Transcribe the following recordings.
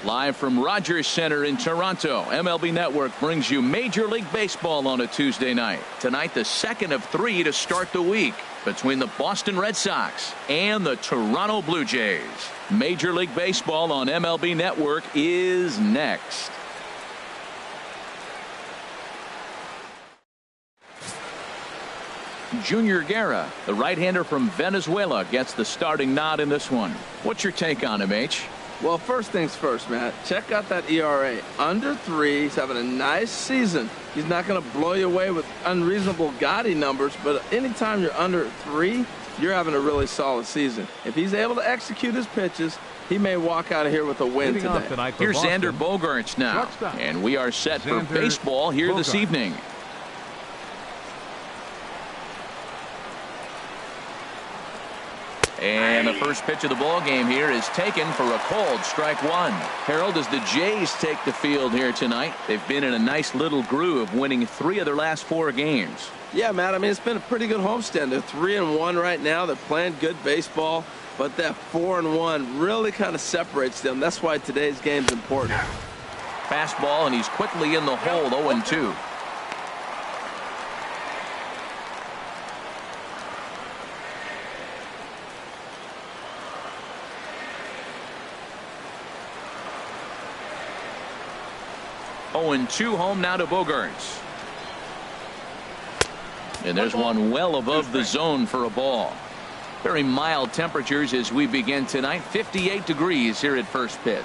Live from Rogers Center in Toronto, MLB Network brings you Major League Baseball on a Tuesday night. Tonight, the second of 3 to start the week between the Boston Red Sox and the Toronto Blue Jays. Major League Baseball on MLB Network is next. Junior Guerra, the right-hander from Venezuela, gets the starting nod in this one. What's your take on him, H? Well, first things first, Matt. Check out that ERA. Under 3. He's having a nice season. He's not going to blow you away with unreasonable gaudy numbers, but anytime you're under 3, you're having a really solid season. If he's able to execute his pitches, he may walk out of here with a win today. Here's Xander Bogaerts now, and we are set for baseball here this evening. And the first pitch of the ball game here is taken for a called strike one. Harold, as the Jays take the field here tonight, they've been in a nice little groove, winning 3 of their last 4 games. Yeah, Matt, I mean, it's been a pretty good homestand. They're 3-1 right now. They're playing good baseball, but that 4-1 really kind of separates them. That's why today's game's important. Fastball, and he's quickly in the hole, 0-2. And 2 home now to Bogaerts. And there's one well above the zone for a ball. Very mild temperatures as we begin tonight. 58 degrees here at first pitch.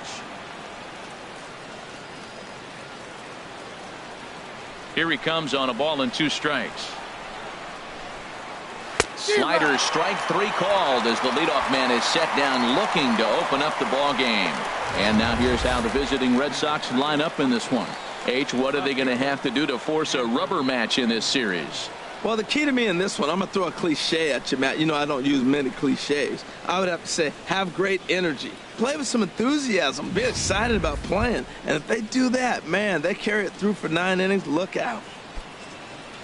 Here he comes on a ball and 2 strikes. Slider, strike 3 called as the leadoff man is set down looking to open up the ball game. And now here's how the visiting Red Sox line up in this one. H, what are they going to have to do to force a rubber match in this series? Well, the key to me in this one, I'm going to throw a cliche at you, Matt. You know I don't use many cliches. I would have to say have great energy. Play with some enthusiasm. Be excited about playing. And if they do that, man, they carry it through for 9 innings. Look out.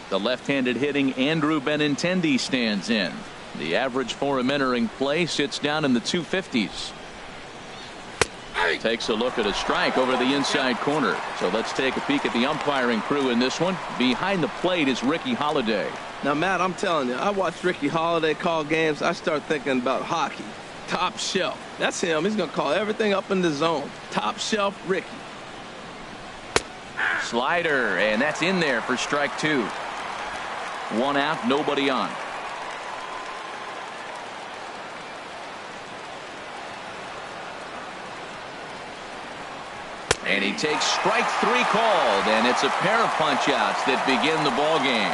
The left-handed hitting Andrew Benintendi stands in. The average for him entering play sits down in the 250s. Takes a look at a strike over the inside corner. So let's take a peek at the umpiring crew in this one. Behind the plate is Ricky Holiday. Now, Matt, I'm telling you, I watch Ricky Holiday call games. I start thinking about hockey. Top shelf. That's him. He's going to call everything up in the zone. Top shelf Ricky. Slider, and that's in there for strike 2. 1 out, nobody on. And he takes strike 3 called, and it's a pair of punch-outs that begin the ball game.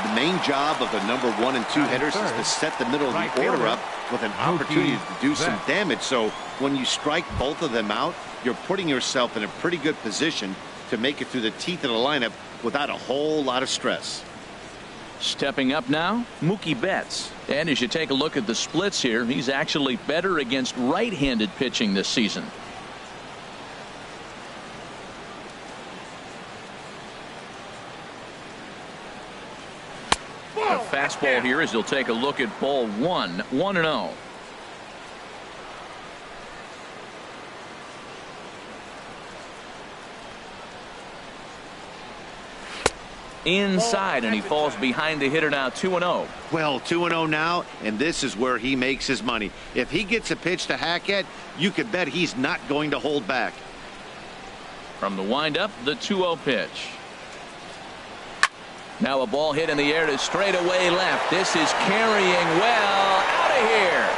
The main job of the number 1 and 2 hitters is to set the middle of the order up with an opportunity to do some damage. So when you strike both of them out, you're putting yourself in a pretty good position to make it through the teeth of the lineup without a whole lot of stress. Stepping up now, Mookie Betts. And as you take a look at the splits here, he's actually better against right-handed pitching this season. A fastball here as he'll take a look at ball 1, 1-0. Inside, and he falls behind the hitter now, 2-0. Well, 2-0 now, and this is where he makes his money. If he gets a pitch to hack at, you could bet he's not going to hold back. From the windup, the 2-0 pitch. Now a ball hit in the air to straightaway left. This is carrying well out of here.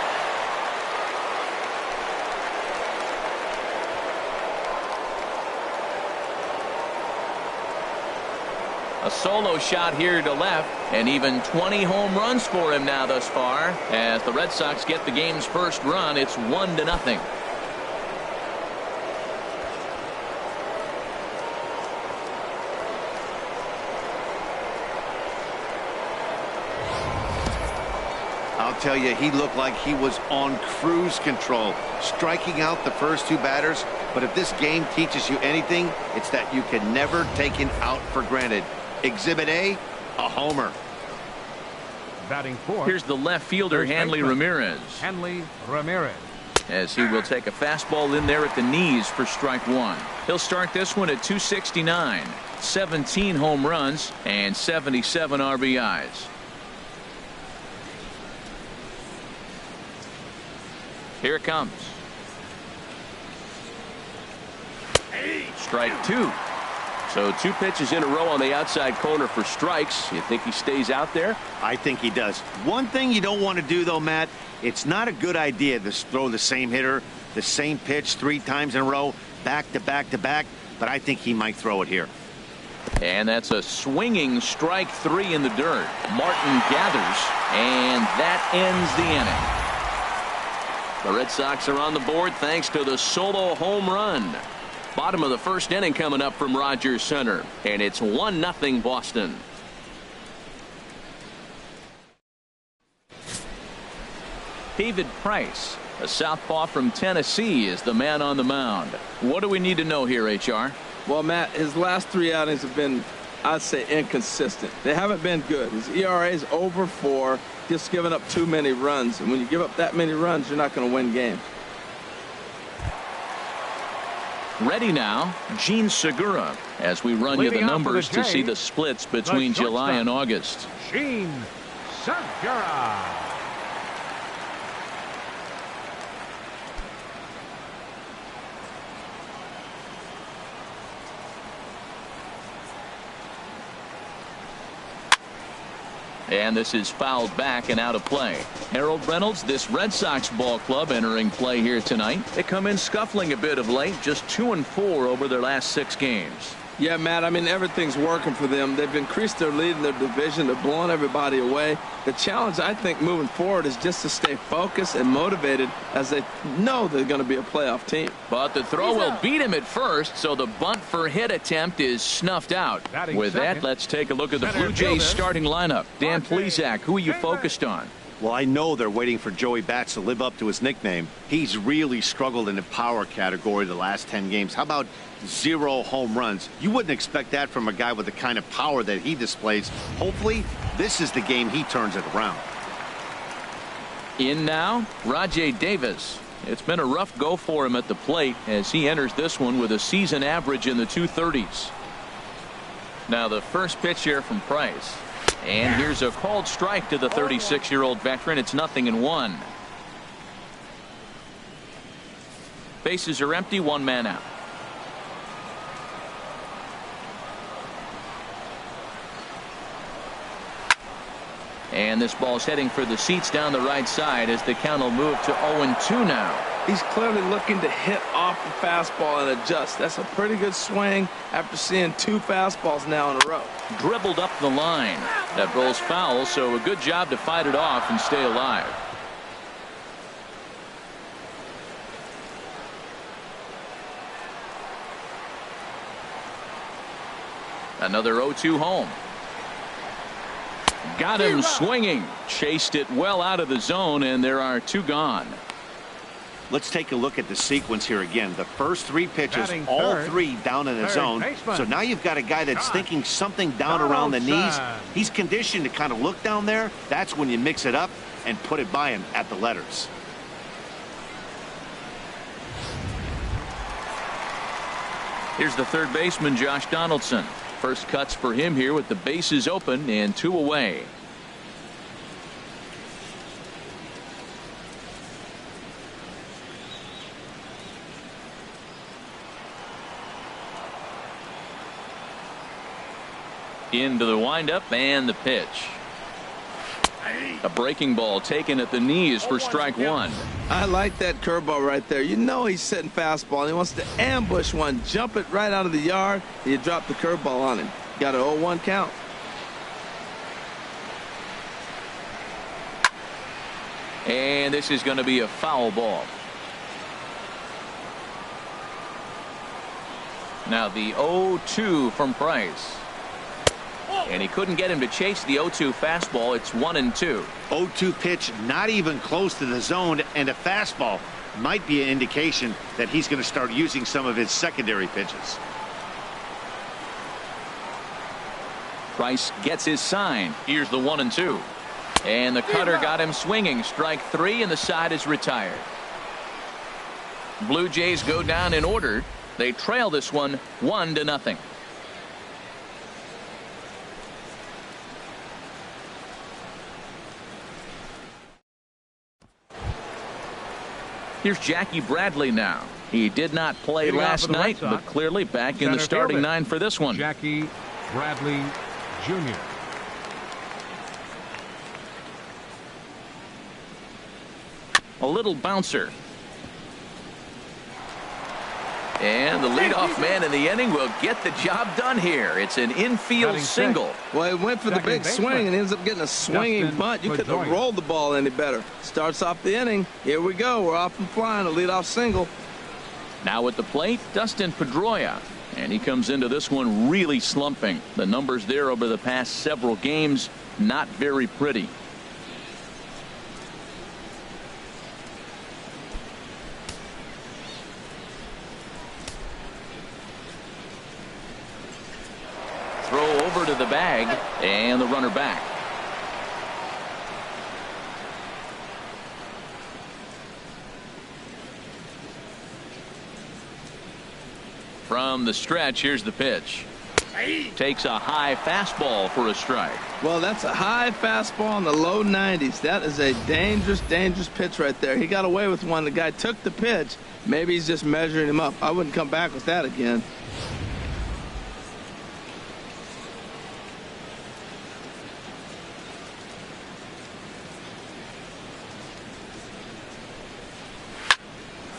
A solo shot here to left, and even 20 home runs for him now thus far. As the Red Sox get the game's first run, it's 1-0. I'll tell you, he looked like he was on cruise control, striking out the first 2 batters. But if this game teaches you anything, it's that you can never take an out for granted. Exhibit A, a homer. Batting 4. Here's the left fielder, Hanley Ramirez. Hanley Ramirez. as he will take a fastball in there at the knees for strike one. He'll start this one at 269. 17 home runs and 77 RBIs. Here it comes. Strike two. So 2 pitches in a row on the outside corner for strikes. You think he stays out there? I think he does. One thing you don't want to do, though, Matt, it's not a good idea to throw the same hitter, the same pitch 3 times in a row, back to back to back, but I think he might throw it here. And that's a swinging strike 3 in the dirt. Martin gathers, and that ends the inning. The Red Sox are on the board thanks to the solo home run. Bottom of the first inning coming up from Rogers Center, and it's 1-0 Boston. David Price, a southpaw from Tennessee, is the man on the mound. What do we need to know here, HR? Well, Matt, his last 3 outings have been, I'd say, inconsistent. They haven't been good. His ERA is over 4, just giving up too many runs. And when you give up that many runs, you're not going to win games. Ready now, Gene Segura, as we run you the numbers to see the splits between July and August. Gene Segura. And this is fouled back and out of play. Harold Reynolds, this Red Sox ball club entering play here tonight. They come in scuffling a bit of late, just 2-4 over their last 6 games. Yeah, Matt, I mean, everything's working for them. They've increased their lead in their division. They're blowing everybody away. The challenge, I think, moving forward is just to stay focused and motivated as they know they're going to be a playoff team. But the throw will beat him at first, so the bunt for hit attempt is snuffed out. With that, let's take a look at the Blue Jays starting lineup. Dan Plesac, who are you focused on? Well, I know they're waiting for Joey Bats to live up to his nickname. He's really struggled in the power category the last 10 games. How about 0 home runs? You wouldn't expect that from a guy with the kind of power that he displays. Hopefully, this is the game he turns it around. In now, Rajay Davis. It's been a rough go for him at the plate as he enters this one with a season average in the 230s. Now the first pitch here from Price. And here's a called strike to the 36-year-old veteran. It's 0-1. Bases are empty, 1 man out. And this ball's heading for the seats down the right side as the count will move to 0-2 now. He's clearly looking to hit off the fastball and adjust. That's a pretty good swing after seeing 2 fastballs now in a row. Dribbled up the line. That ball's foul, so a good job to fight it off and stay alive. Another 0-2 home. Got him swinging. Chased it well out of the zone, and there are 2 gone. Let's take a look at the sequence here again. The first 3 pitches, all 3 down in the zone. So now you've got a guy that's thinking something down around the knees. He's conditioned to kind of look down there. That's when you mix it up and put it by him at the letters. Here's the third baseman, Josh Donaldson. First cuts for him here with the bases open and 2 away. Into the windup and the pitch. A breaking ball taken at the knees for strike 1. I like that curveball right there. You know he's setting fastball and he wants to ambush one, jump it right out of the yard, and you drop the curveball on him. Got an 0-1 count. And this is going to be a foul ball. Now the 0-2 from Price. And he couldn't get him to chase the 0-2 fastball. It's 1-2. 0-2 pitch, not even close to the zone, and a fastball might be an indication that he's going to start using some of his secondary pitches. Price gets his sign. Here's the 1-2. And the cutter got him swinging. Strike 3, and the side is retired. Blue Jays go down in order. They trail this one 1-0. Here's Jackie Bradley now. He did not play last night, but clearly back in the starting nine for this one. Jackie Bradley Jr. A little bouncer. And the leadoff man in the inning will get the job done here. It's an infield single. Well, he went for the big swing and ends up getting a swinging bunt. You couldn't have rolled the ball any better. Starts off the inning. Here we go. We're off and flying. A leadoff single. Now at the plate, Dustin Pedroia. And he comes into this one really slumping. The numbers there over the past several games, not very pretty. Throw over to the bag, and the runner back. From the stretch, here's the pitch. Takes a high fastball for a strike. Well, that's a high fastball in the low 90s. That is a dangerous, dangerous pitch right there. He got away with one. The guy took the pitch. Maybe he's just measuring him up. I wouldn't come back with that again.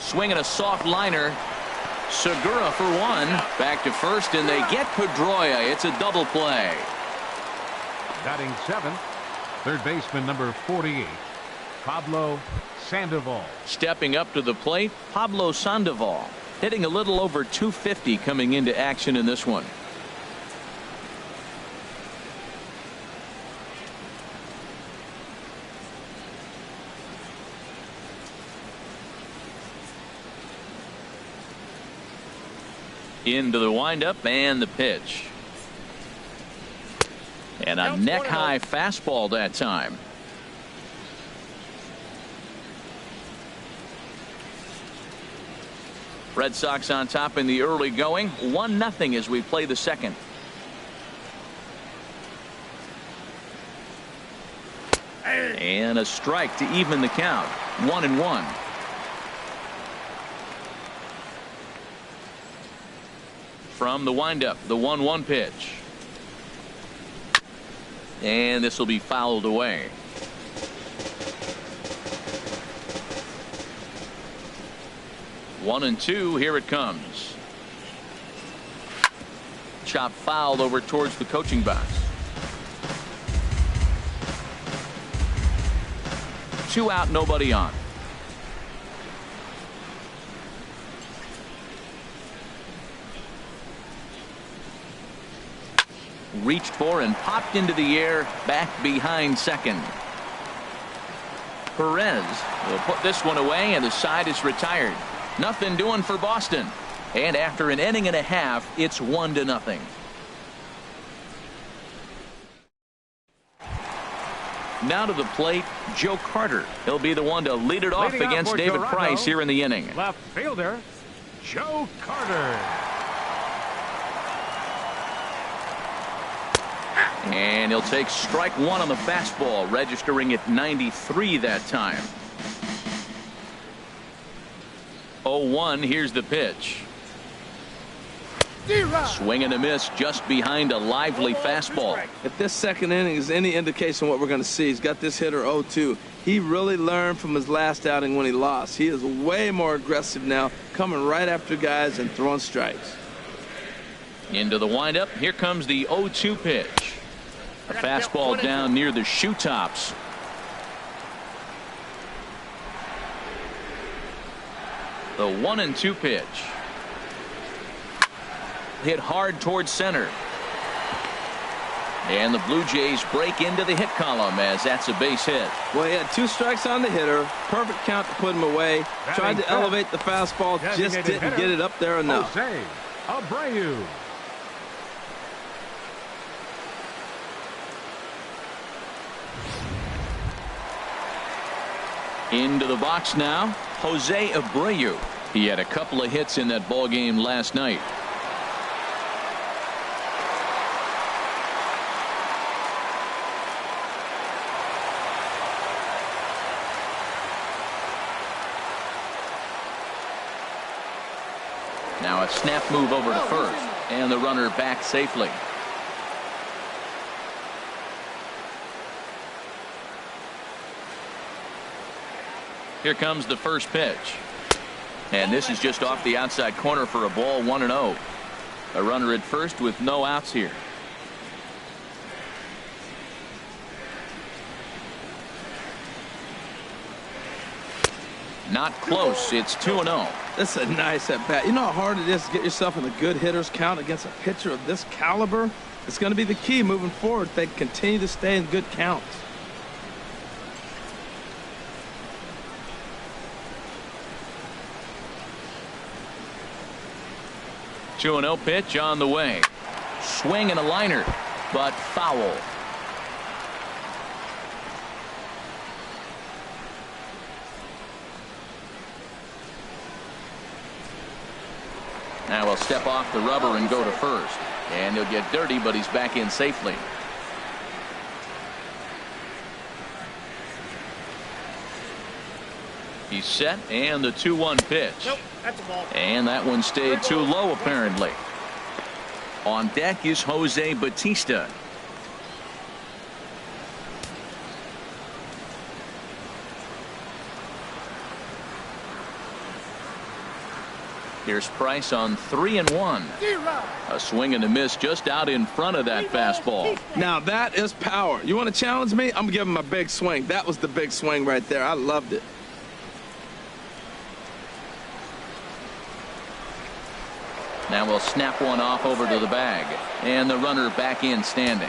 Swinging a soft liner. Segura for one. Back to first, and they get Pedroia. It's a double play. Batting seventh, third baseman number 48, Pablo Sandoval. Stepping up to the plate, Pablo Sandoval. Hitting a little over 250 coming into action in this one. Into the windup and the pitch. And a neck-high fastball that time. Red Sox on top in the early going. 1-0 as we play the second. And a strike to even the count. 1-1. From the windup, the 1-1 pitch. And this will be fouled away. One and two, here it comes. Chop fouled over towards the coaching box. 2 out, nobody on. Reached for and popped into the air, back behind second. Perez will put this one away, and the side is retired. Nothing doing for Boston. And after an inning and a half, it's 1-0. Now to the plate, Joe Carter. He'll be the one to lead it off against David Price here in the inning. Left fielder, Joe Carter. And he'll take strike one on the fastball, registering at 93 that time. 0-1, here's the pitch. Swing and a miss just behind a lively fastball. If this second inning is any indication of what we're going to see, he's got this hitter 0-2. He really learned from his last outing when he lost. He is way more aggressive now, coming right after guys and throwing strikes. Into the windup, here comes the 0-2 pitch. A fastball down near the shoe tops. The 1-2 pitch. Hit hard towards center. And the Blue Jays break into the hit column as that's a base hit. Well, he had 2 strikes on the hitter. Perfect count to put him away. Tried to elevate the fastball, just didn't get it up there enough. Jose Abreu. Into the box now, Jose Abreu. He had a couple of hits in that ball game last night. Now a snap move over to first, and the runner back safely. Here comes the first pitch. And this is just off the outside corner for a ball, 1-0. A runner at first with no outs here. Not close. It's 2-0. This is a nice at bat. You know how hard it is to get yourself in a good hitter's count against a pitcher of this caliber? It's going to be the key moving forward if they continue to stay in good counts. Two 2-0 pitch on the way. Swing and a liner, but foul. Now he'll step off the rubber and go to first. And he'll get dirty, but he's back in safely. He's set, and the 2-1 pitch. Nope, that's a ball. And that one stayed too low, apparently. On deck is Jose Bautista. Here's Price on 3-1. A swing and a miss just out in front of that fastball. Now that is power. You want to challenge me? I'm giving him a big swing. That was the big swing right there. I loved it. Now we'll snap one off over to the bag. And the runner back in standing.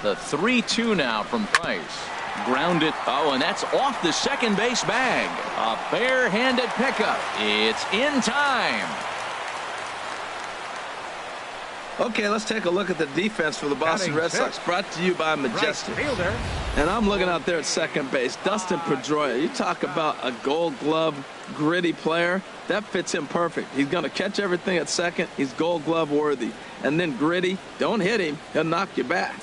The 3-2 now from Price. Grounded. Oh, and that's off the second base bag. A bare-handed pickup. It's in time. Okay, let's take a look at the defense for the Boston Red Sox, brought to you by Majestic. Fielder. And I'm looking out there at second base. Dustin Pedroia. You talk about a Gold Glove gritty player. That fits him perfect. He's going to catch everything at second. He's Gold Glove worthy. And then gritty. Don't hit him. He'll knock you back.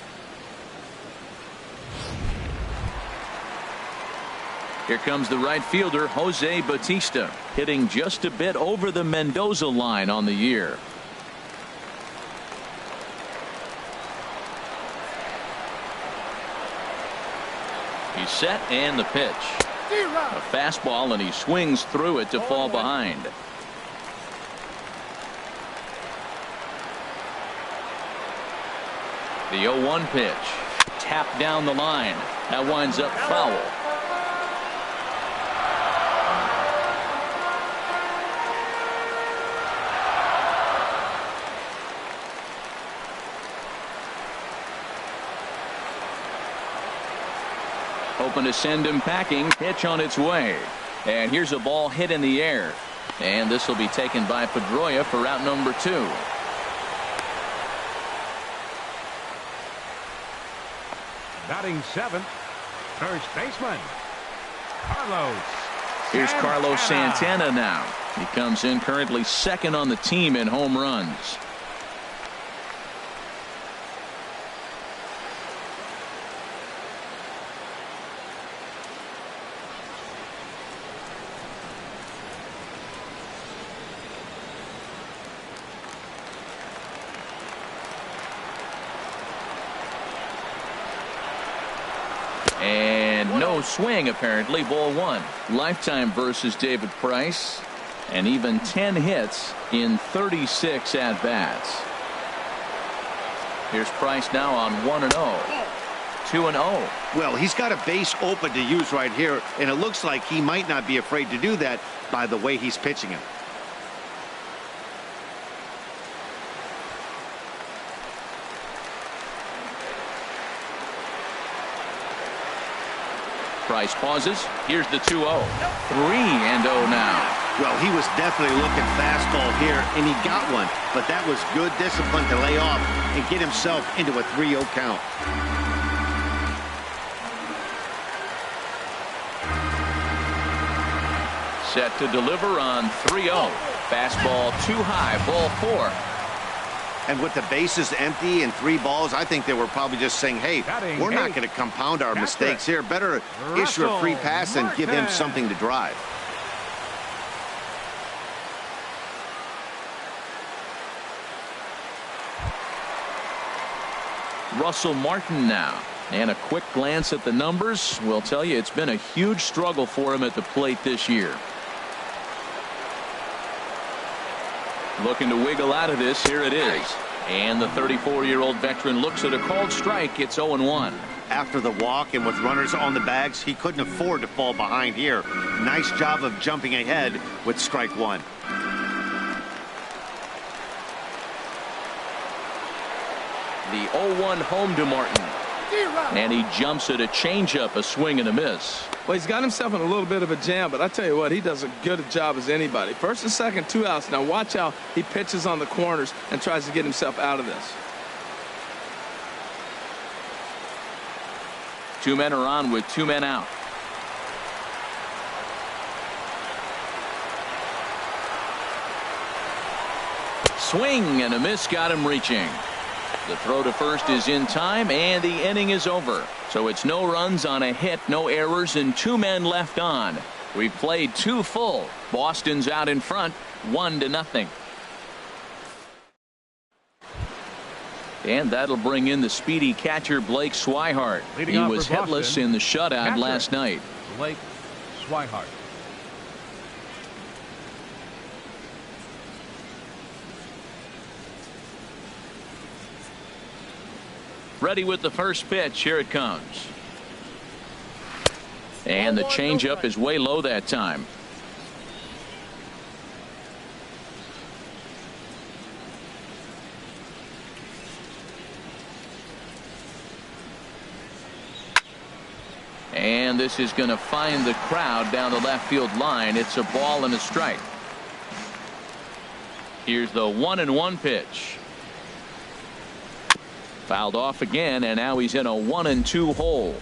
Here comes the right fielder, Jose Bautista, hitting just a bit over the Mendoza line on the year. He's set, and the pitch. A fastball, and he swings through it to fall behind. The 0-1 pitch. Tapped down the line. That winds up foul. Hoping to send him packing. Pitch on its way. And here's a ball hit in the air. And this will be taken by Pedroia for out number 2. Batting 7th, first baseman, Carlos. Here's Carlos Santana now. He comes in currently second on the team in home runs. And no swing, apparently. Ball 1. Lifetime versus David Price. And even 10 hits in 36 at-bats. Here's Price now on 1-0. 2-0. Well, he's got a base open to use right here, and it looks like he might not be afraid to do that by the way he's pitching him. Price pauses. Here's the 2-0. 3-0 now. Well, he was definitely looking fastball here, and he got one. But that was good discipline to lay off and get himself into a 3-0 count. Set to deliver on 3-0. Fastball too high, ball 4. And with the bases empty and 3 balls, I think they were probably just saying, hey, we're not going to compound our mistakes here. Better issue a free pass and give him something to drive. Russell Martin now. And a quick glance at the numbers will tell you it's been a huge struggle for him at the plate this year. Looking to wiggle out of this. Here it is. And the 34-year-old veteran looks at a called strike. It's 0-1. After the walk and with runners on the bags, he couldn't afford to fall behind here. Nice job of jumping ahead with strike 1. The 0-1 home to Martin. And he jumps at a changeup, a swing and a miss. Well, he's got himself in a little bit of a jam, but I tell you what, he does a good job as anybody. First and second, 2 outs. Now watch how he pitches on the corners and tries to get himself out of this. 2 men are on with 2 men out. Swing and a miss, got him reaching. The throw to first is in time, and the inning is over. So it's no runs on a hit, no errors, and 2 men left on. We've played 2 full. Boston's out in front, 1-0. And that'll bring in the speedy catcher Blake Swihart. He was hitless in the shutout last night. Blake Swihart. Ready with the first pitch. Here it comes. And the changeup is way low that time. And this is going to find the crowd down the left field line. It's a ball and a strike. Here's the 1-1 pitch. Fouled off again, and now he's in a 1-2 hole.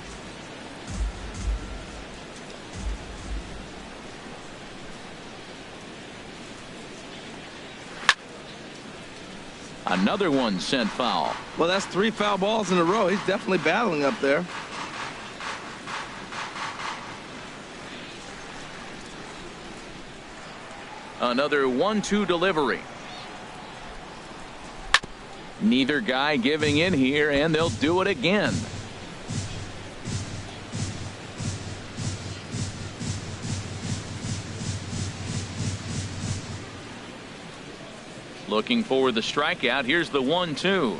Another one sent foul. Well, that's 3 foul balls in a row. He's definitely battling up there. Another 1-2 delivery. Neither guy giving in here, and they'll do it again. Looking for the strikeout. Here's the 1-2.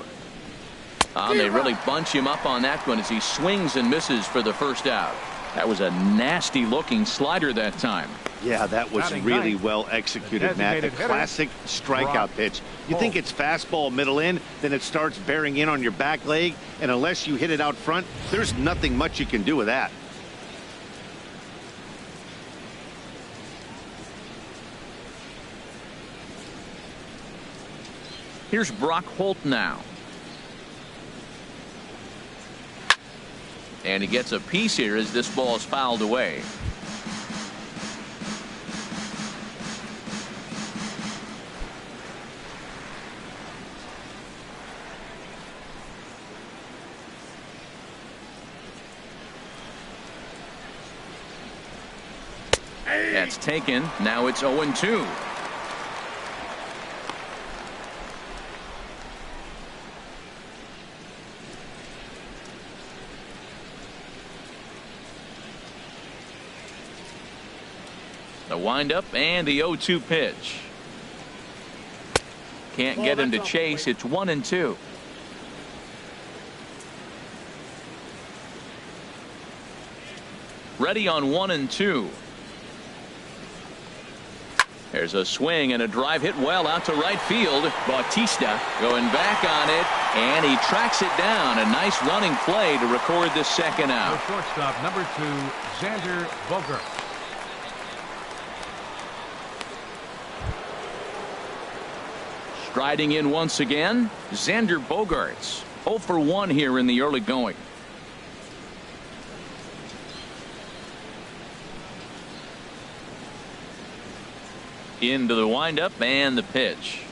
They really bunch him up on that one as he swings and misses for the first out. That was a nasty looking slider that time. Yeah, that was really well executed, Matt. A classic strikeout pitch. You think it's fastball middle in, then it starts bearing in on your back leg, and unless you hit it out front, there's nothing much you can do with that. Here's Brock Holt now. And he gets a piece here as this ball is fouled away. That's taken. Now it's 0-2. The windup and the 0-2 pitch. Can't get him to chase. It's 1-2. Ready on 1-2. There's a swing and a drive hit well out to right field. Bautista going back on it, and he tracks it down. A nice running play to record the second out. The shortstop, number 2, Xander Bogaerts. Striding in once again, Xander Bogaerts. 0 for 1 here in the early going. Into the windup and the pitch.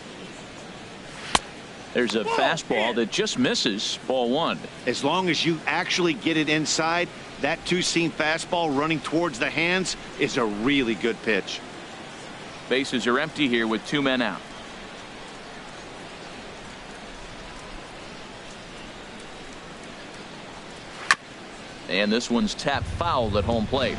There's a fastball that just misses. Ball one. As long as you actually get it inside, that two-seam fastball running towards the hands is a really good pitch. Bases are empty here with 2 men out. And this one's tapped foul at home plate.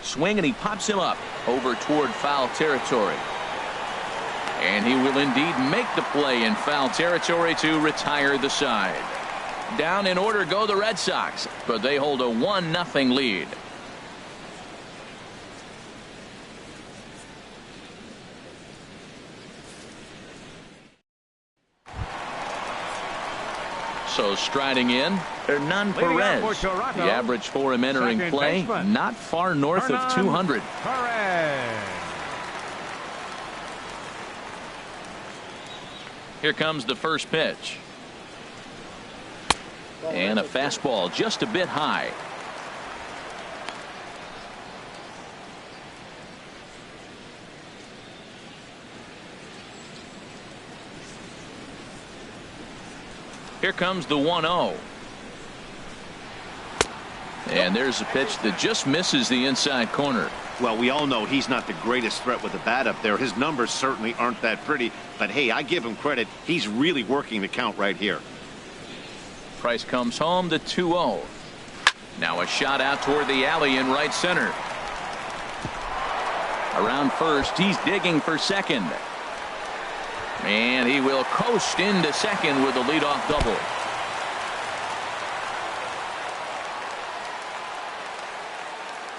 Swing, and he pops him up over toward foul territory. And he will indeed make the play in foul territory to retire the side. Down in order go the Red Sox, but they hold a 1-0 lead. So striding in, Hernan Perez. The average for him entering play, not far north of 200. Here comes the first pitch. And a fastball just a bit high. Here comes the 1-0. And there's a pitch that just misses the inside corner. Well, we all know he's not the greatest threat with the bat up there. His numbers certainly aren't that pretty. But, hey, I give him credit. He's really working the count right here. Price comes home to 2-0. Now a shot out toward the alley in right center. Around first, he's digging for second. And he will coast into second with a leadoff double.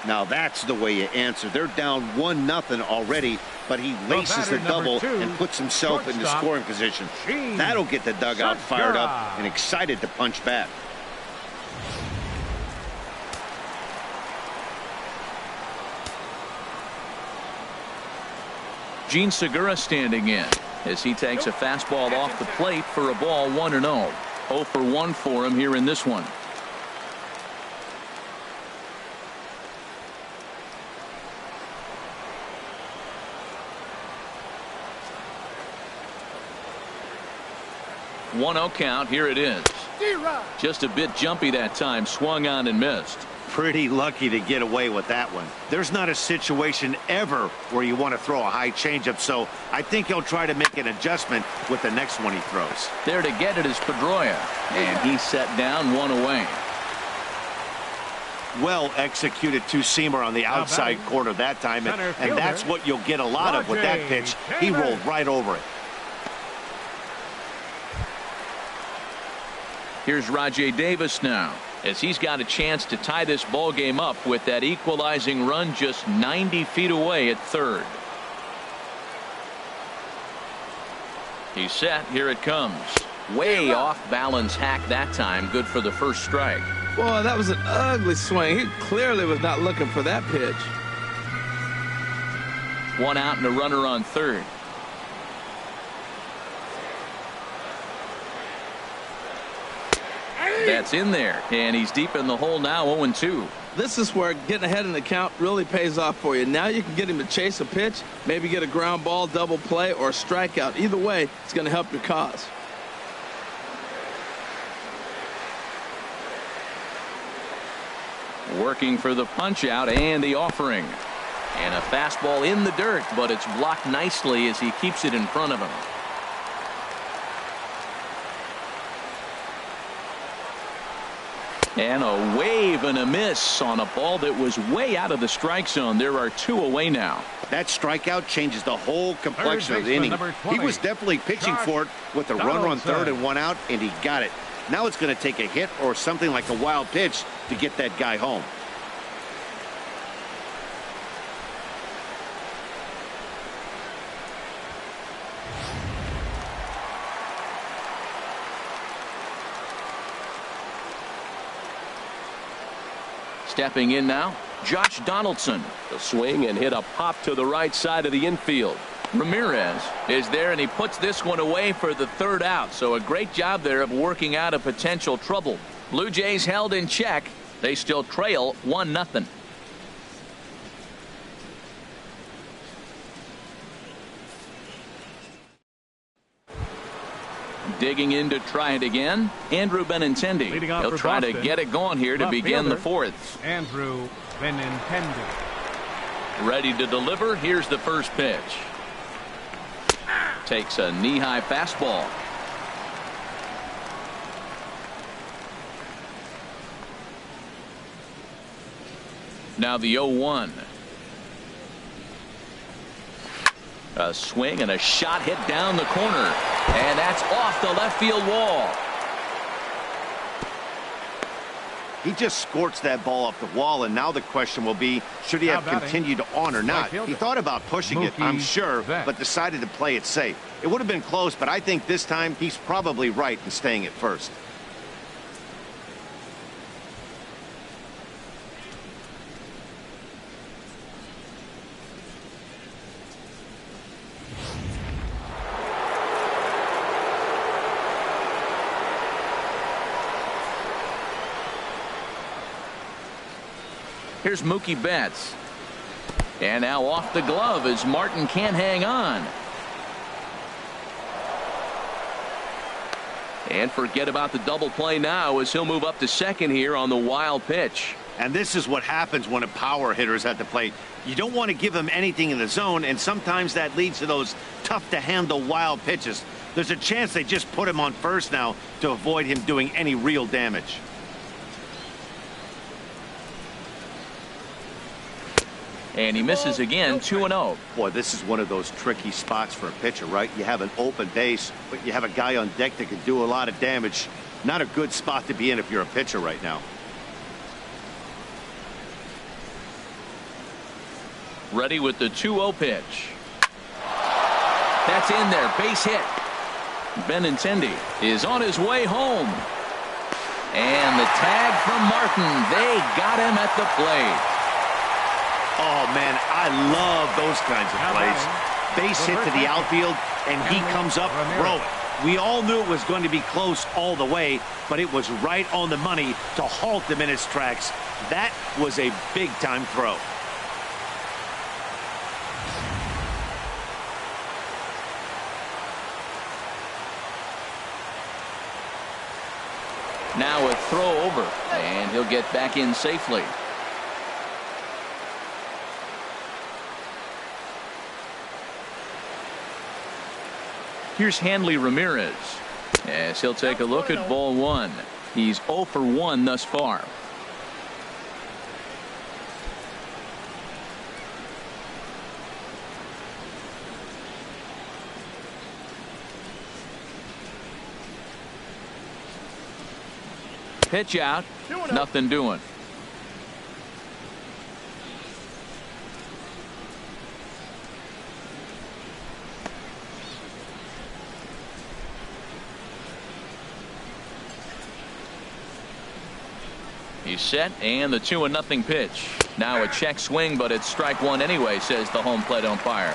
Now that's the way you answer. They're down 1-0 already, but he laces the double and puts himself into scoring position. That'll get the dugout fired up and excited to punch back. Gene Segura standing in as he takes a fastball off the plate for a ball 1-0. 0 for 1 for him here in this one. One-0 count. Here it is. Just a bit jumpy that time. Swung on and missed. Pretty lucky to get away with that one. There's not a situation ever where you want to throw a high changeup, so I think he'll try to make an adjustment with the next one he throws. There to get it is Pedroia, and he's set down, one away. Well executed two-seamer on the outside corner that time, and that's what you'll get a lot of with that pitch. He rolled right over it. Here's Rajay Davis now, as he's got a chance to tie this ball game up with that equalizing run just 90 feet away at third. He's set. Here it comes. Way off balance hack that time. Good for the first strike. Boy, that was an ugly swing. He clearly was not looking for that pitch. One out and a runner on third. That's in there, and he's deep in the hole now. 0-2. This is where getting ahead in the count really pays off for you. Now you can get him to chase a pitch, maybe get a ground ball, double play, or a strikeout. Either way, it's going to help your cause. Working for the punch out and the offering. And a fastball in the dirt, but it's blocked nicely as he keeps it in front of him. And a wave and a miss on a ball that was way out of the strike zone. There are 2 away now. That strikeout changes the whole complexion of the inning. He was definitely pitching for it with a runner on third and 1 out, and he got it. Now it's going to take a hit or something like a wild pitch to get that guy home. Stepping in now, Josh Donaldson. The swing and hit a pop to the right side of the infield. Ramirez is there, and he puts this one away for the third out. So a great job there of working out a potential trouble. Blue Jays held in check. They still trail 1-0. Digging in to try it again, Andrew Benintendi. He'll try to get it going here to begin the fourth. Andrew Benintendi. Ready to deliver. Here's the first pitch. Takes a knee-high fastball. Now the 0-1. A swing and a shot hit down the corner. And that's off the left field wall. He just scorched that ball off the wall, and now the question will be, should he have continued on or not? He thought about pushing it, I'm sure, but decided to play it safe. It would have been close, but I think this time he's probably right in staying at first. Here's Mookie Betts. And now off the glove as Martin can't hang on. And forget about the double play now as he'll move up to second here on the wild pitch. And this is what happens when a power hitter is at the plate. You don't want to give him anything in the zone, and sometimes that leads to those tough-to-handle wild pitches. There's a chance they just put him on first now to avoid him doing any real damage. And he misses again, 2-0. Boy, this is one of those tricky spots for a pitcher, right? You have an open base, but you have a guy on deck that can do a lot of damage. Not a good spot to be in if you're a pitcher right now. Ready with the 2-0 pitch. That's in there, base hit. Benintendi is on his way home. And the tag from Martin. They got him at the plate. Oh, man, I love those kinds of plays. Base hit to the outfield, and he comes up throwing. We all knew it was going to be close all the way, but it was right on the money to halt him in his tracks. That was a big-time throw. Now a throw over, and he'll get back in safely. Here's Hanley Ramirez as he'll take a look at ball one. He's 0 for 1 thus far. Pitch out, nothing doing. He's set, and the 2-0 pitch. Now a check swing, but it's strike one anyway, says the home plate umpire.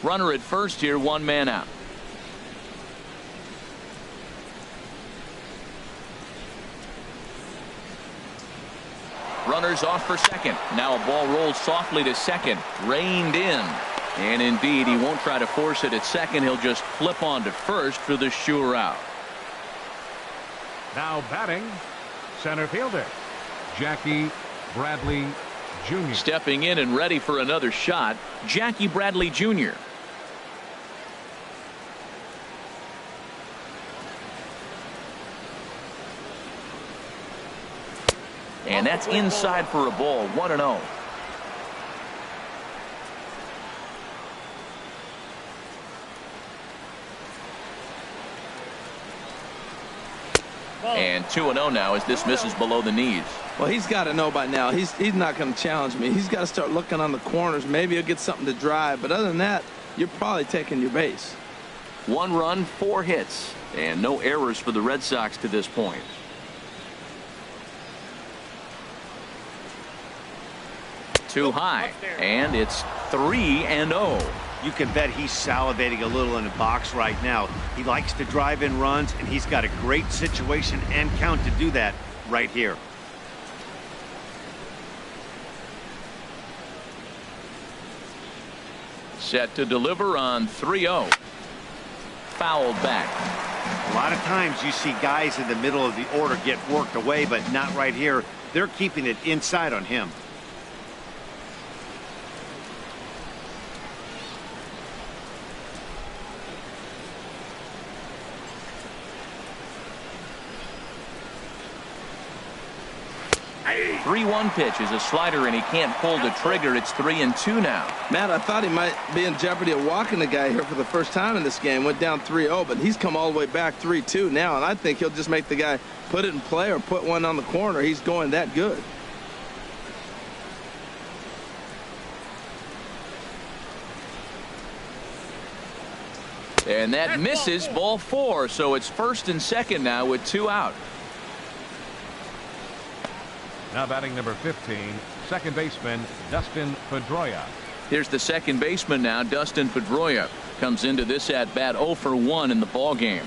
Runner at first here, 1 man out. Runners off for second. Now a ball rolls softly to second. Reined in. And indeed, he won't try to force it at second. He'll just flip on to first for the sure out. Now batting, center fielder, Jackie Bradley Jr. Stepping in and ready for another shot, Jackie Bradley Jr. And that's inside for a ball, 1-0. And 2-0 now as this misses below the knees. Well, he's got to know by now. He's not going to challenge me. He's got to start looking on the corners. Maybe he'll get something to drive. But other than that, you're probably taking your base. 1 run, 4 hits, and no errors for the Red Sox to this point. Too high, and it's 3-0. You can bet he's salivating a little in the box right now. He likes to drive in runs, and he's got a great situation and count to do that right here. Set to deliver on 3-0. Fouled back. A lot of times you see guys in the middle of the order get worked away, but not right here. They're keeping it inside on him. The 3-1 pitch is a slider, and he can't pull the trigger. It's 3-2 now. Matt, I thought he might be in jeopardy of walking the guy here for the first time in this game. Went down 3-0, but he's come all the way back 3-2 now, and I think he'll just make the guy put it in play or put one on the corner. He's going that good. And that misses, ball 4, so it's 1st and 2nd now with 2 out. Now batting number 15, second baseman Dustin Pedroia. Here's the second baseman now, Dustin Pedroia. Comes into this at bat 0 for 1 in the ball game.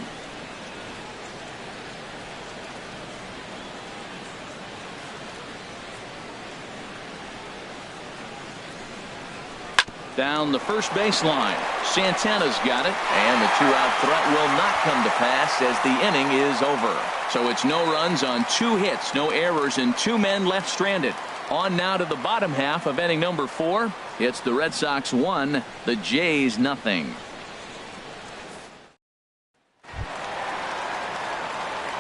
Down the first baseline. Santana's got it, and the 2-out threat will not come to pass as the inning is over. So it's no runs on 2 hits, no errors, and 2 men left stranded. On now to the bottom half of inning number 4. It's the Red Sox 1, the Jays nothing.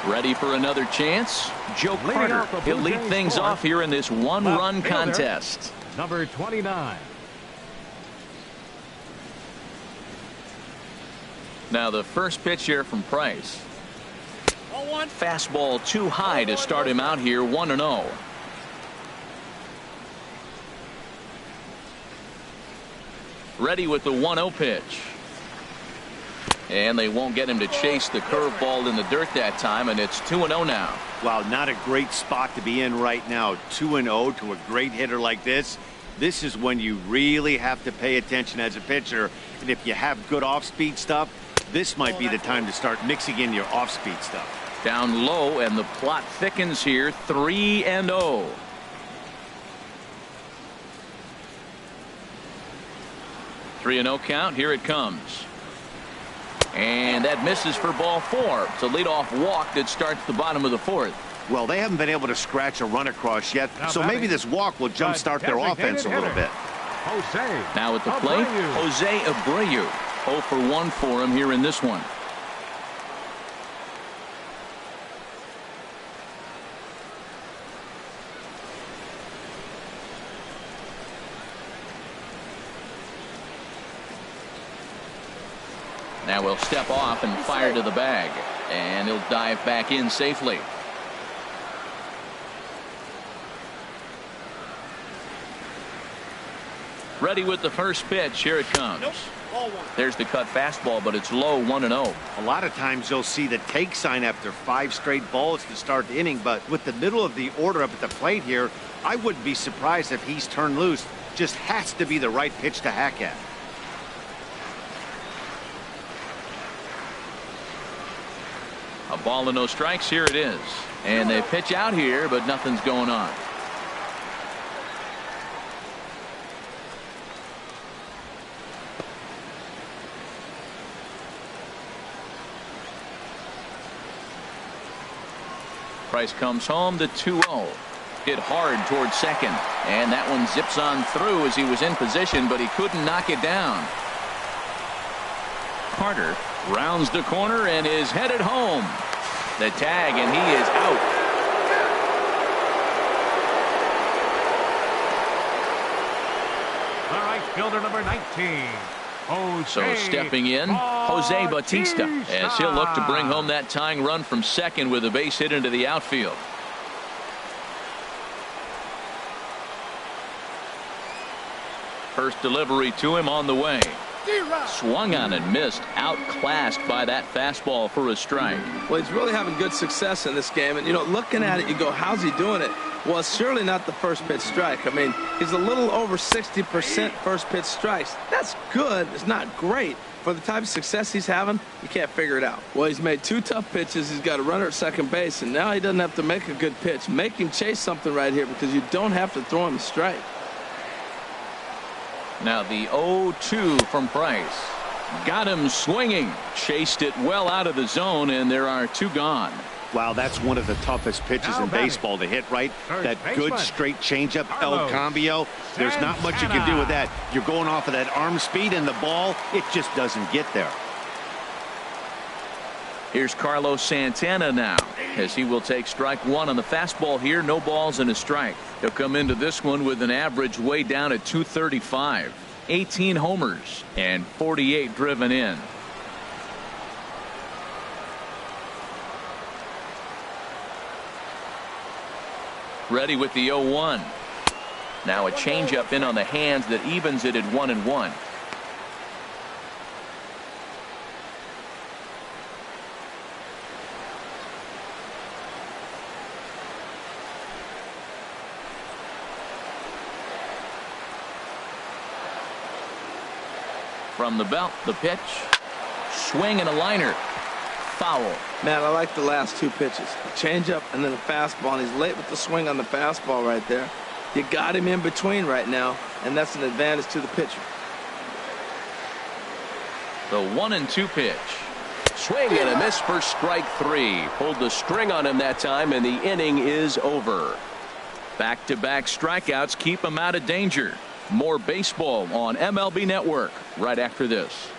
Ready for another chance? Joe Carter. He'll lead things off here in this 1-run contest. Number 29. Now the first pitch here from Price. Fastball too high to start him out here, 1-0. Ready with the 1-0 pitch. And they won't get him to chase the curveball in the dirt that time, and it's 2-0 now. Wow, not a great spot to be in right now. 2-0 to a great hitter like this. This is when you really have to pay attention as a pitcher. And if you have good off-speed stuff, this might be the time to start mixing in your off-speed stuff. Down low, and the plot thickens here, 3-0. Three and 0 count. Here it comes. And that misses for ball 4. It's a leadoff walk that starts the bottom of the 4th. Well, they haven't been able to scratch a run across yet, so maybe this walk will jumpstart their offense a little bit. Jose. Now at the plate, Jose Abreu. 0 for 1 for him here in this one. Now he'll step off and fire to the bag, and he'll dive back in safely. Ready with the first pitch. Here it comes. There's the cut fastball, but it's low, 1-0. A lot of times you'll see the take sign after 5 straight balls to start the inning, but with the middle of the order up at the plate here, I wouldn't be surprised if he's turned loose. Just has to be the right pitch to hack at. A ball and no strikes. Here it is. And they pitch out here, but nothing's going on. Price comes home to 2-0. Hit hard towards second. And that one zips on through as he was in position, but he couldn't knock it down. Carter rounds the corner and is headed home. The tag, and he is out. The right fielder, number 19. So stepping in, Jose Bautista, as he'll look to bring home that tying run from second with a base hit into the outfield. First delivery to him on the way. Swung on and missed. Outclassed by that fastball for a strike. Well, he's really having good success in this game. And, you know, looking at it, you go, how's he doing it? Well, it's surely not the first pitch strike. I mean, he's a little over 60% first pitch strikes. That's good. It's not great. For the type of success he's having, you can't figure it out. Well, he's made 2 tough pitches. He's got a runner at second base, and now he doesn't have to make a good pitch. Make him chase something right here because you don't have to throw him a strike. Now the 0-2 from Price. Got him swinging. Chased it well out of the zone, and there are 2 gone. Wow, that's one of the toughest pitches in baseball to hit, right? That good straight changeup, El Cambio. There's not much you can do with that. You're going off of that arm speed, and the ball, it just doesn't get there. Here's Carlos Santana now, as he will take strike 1 on the fastball here. No balls and a strike. He'll come into this one with an average way down at 235. 18 homers and 48 driven in. Ready with the 0-1. Now a changeup in on the hands that evens it at 1-1. From the belt, the pitch. Swing and a liner. Foul. Man, I like the last 2 pitches. A changeup and then a fastball, and he's late with the swing on the fastball right there. You got him in between right now, and that's an advantage to the pitcher. The 1-2 pitch. Swing and a miss for strike 3. Pulled the string on him that time, and the inning is over. Back-to-back strikeouts keep him out of danger. More baseball on MLB Network right after this.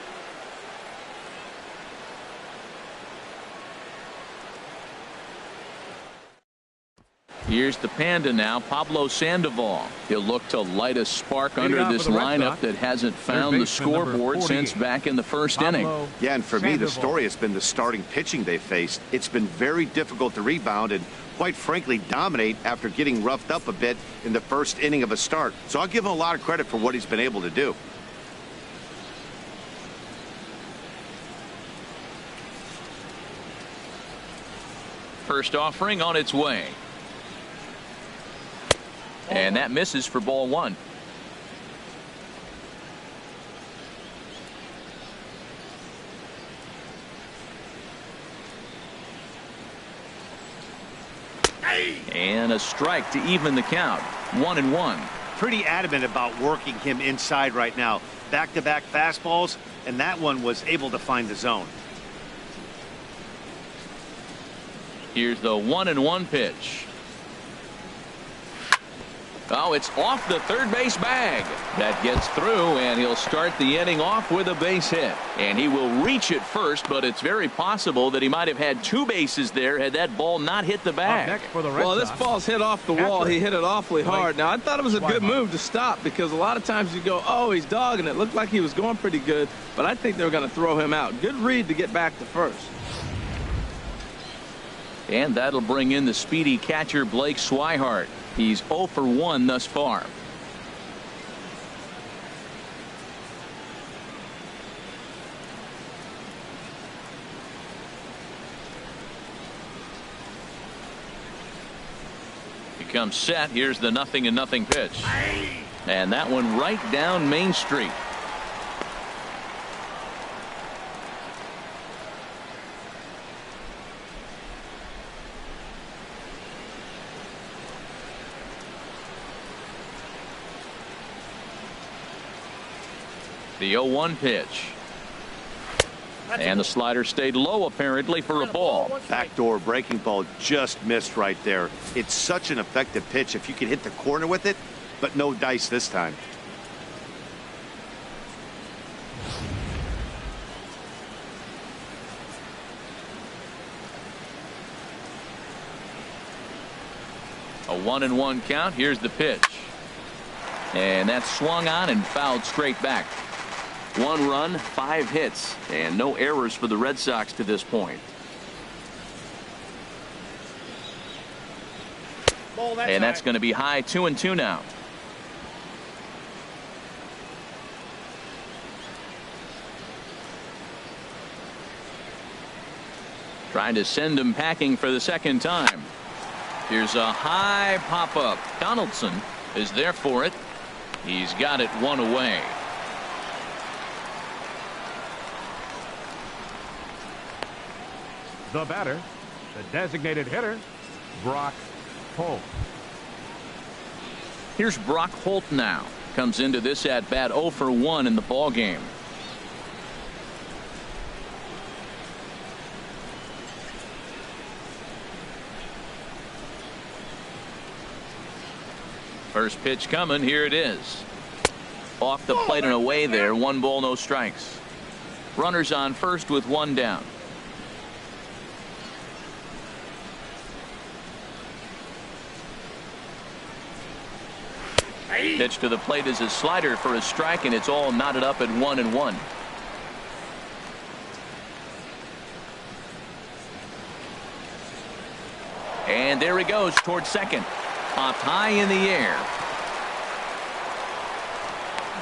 Here's the Panda now, Pablo Sandoval. He'll look to light a spark under this lineup that hasn't found the scoreboard since back in the first inning. Yeah, and for me, the story has been the starting pitching they faced. It's been very difficult to rebound and, quite frankly, dominate after getting roughed up a bit in the first inning of a start. So I'll give him a lot of credit for what he's been able to do. First offering on its way. And that misses for ball 1. And a strike to even the count. 1-1. Pretty adamant about working him inside right now. Back-to-back fastballs, and that one was able to find the zone. Here's the 1-1 pitch. Oh, it's off the third base bag. That gets through, and he'll start the inning off with a base hit. And he will reach it first, but it's very possible that he might have had 2 bases there had that ball not hit the bag. Well, this ball's hit off the wall. He hit it awfully hard. Now, I thought it was a good move to stop because a lot of times you go, oh, he's dogging it. Looked like he was going pretty good, but I think they were going to throw him out. Good read to get back to first. And that'll bring in the speedy catcher Blake Swihart. He's 0 for 1 thus far. He comes set. Here's the 0-0 pitch. And that one right down Main Street. The 0-1 pitch. And the slider stayed low apparently for a ball. Backdoor breaking ball just missed right there. It's such an effective pitch if you can hit the corner with it, but no dice this time. A 1-1 count. Here's the pitch. And that's swung on and fouled straight back. 1 run, 5 hits, and no errors for the Red Sox to this point. And that's going to be high. 2-2 now. Trying to send him packing for the second time. Here's a high pop-up. Donaldson is there for it. He's got it one away. The batter, the designated hitter, Brock Holt. Here's Brock Holt now. Comes into this at bat 0 for 1 in the ball game. First pitch coming. Here it is. Off the plate and away there. 1 ball, no strikes. Runners on first with 1 down. Pitch to the plate is a slider for a strike, and it's all knotted up at 1-1. And there he goes towards second. Popped high in the air.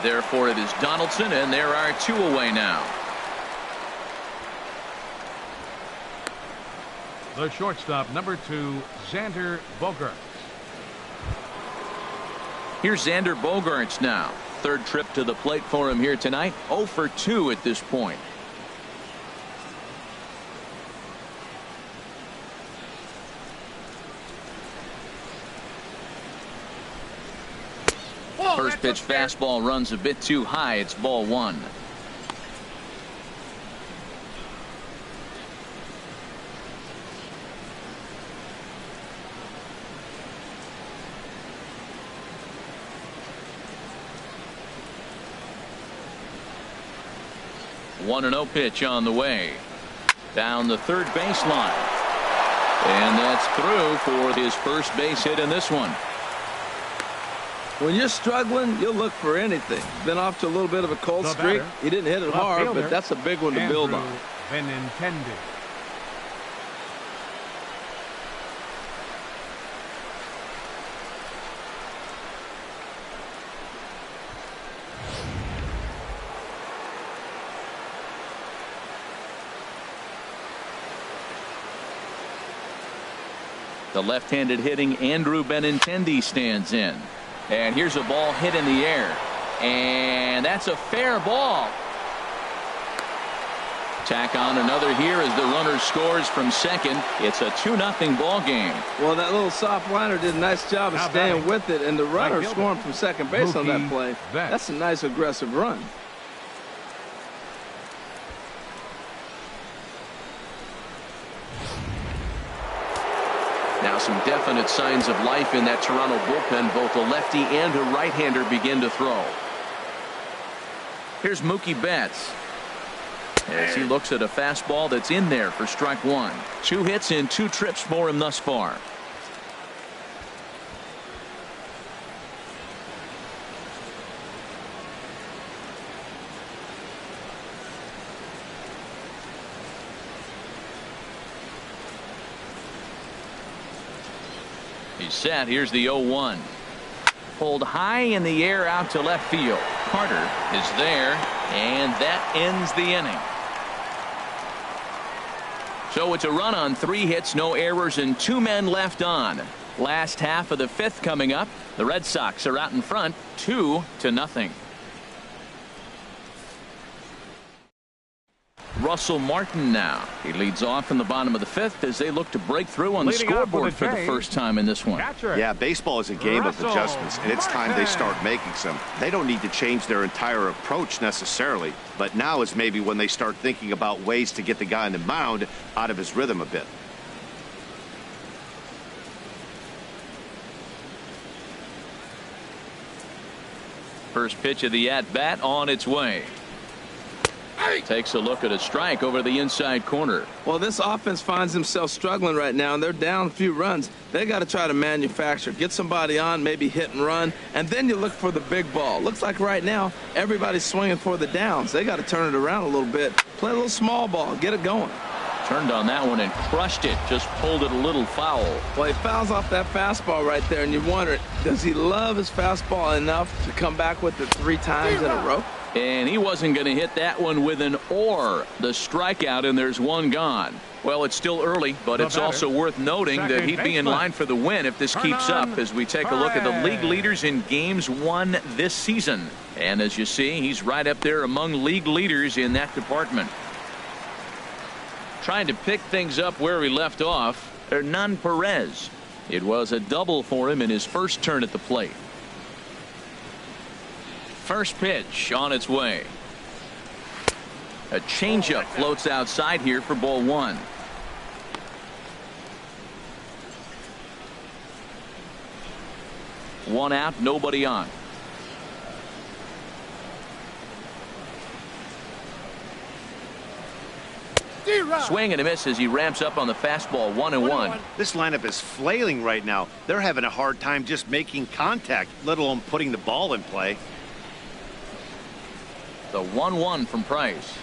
Therefore it is Donaldson, and there are 2 away now. The shortstop, number 2, Xander Bogaerts. Here's Xander Bogaerts now. Third trip to the plate for him here tonight. 0 for 2 at this point. First pitch fastball runs a bit too high. It's ball 1. One and 0 pitch on the way. Down the third baseline. And that's through for his first base hit in this one. When you're struggling, you'll look for anything. Been off to a little bit of a cold streak. He didn't hit it hard, but that's a big one to build on. The left-handed hitting Andrew Benintendi stands in. And here's a ball hit in the air. And that's a fair ball. Tack on another here as the runner scores from second. It's a 2-0 ball game. Well, that little soft liner did a nice job of staying with it, and the runner scoring from second base on that play. That's a nice aggressive run. Now some definite signs of life in that Toronto bullpen. Both a lefty and a right-hander begin to throw. Here's Mookie Betts as he looks at a fastball that's in there for strike 1. 2 hits in 2 trips for him thus far. He's set. Here's the 0-1. Pulled high in the air out to left field. Carter is there, and that ends the inning. So it's a run on 3 hits, no errors, and 2 men left on. Last half of the 5th coming up. The Red Sox are out in front, 2-0. Russell Martin now. He leads off in the bottom of the 5th as they look to break through on the scoreboard for the first time in this one. Yeah, baseball is a game of adjustments, and it's time they start making some. They don't need to change their entire approach necessarily, but now is maybe when they start thinking about ways to get the guy on the mound out of his rhythm a bit. First pitch of the at-bat on its way. Takes a look at a strike over the inside corner. Well, this offense finds themselves struggling right now, and they're down a few runs. They got to try to manufacture, get somebody on, maybe hit and run, and then you look for the big ball. Looks like right now everybody's swinging for the downs. They got to turn it around a little bit, play a little small ball, get it going. Turned on that one and crushed it, just pulled it a little foul. Well, he fouls off that fastball right there, and you wonder, does he love his fastball enough to come back with it 3 times in a row? And he wasn't going to hit that one with an or. The strikeout, and there's one gone. Well, it's still early, but it's also worth noting that he'd be in line for the win if this keeps up as we take a look at the league leaders in games won this season. And as you see, he's right up there among league leaders in that department. Trying to pick things up where he left off, Hernan Perez. It was a double for him in his first turn at the plate. First pitch on its way. A changeup floats outside here for ball one. One out, nobody on. Swing and a miss as he ramps up on the fastball. 1-1. This lineup is flailing right now. They're having a hard time just making contact, let alone putting the ball in play. The 1-1 from Price.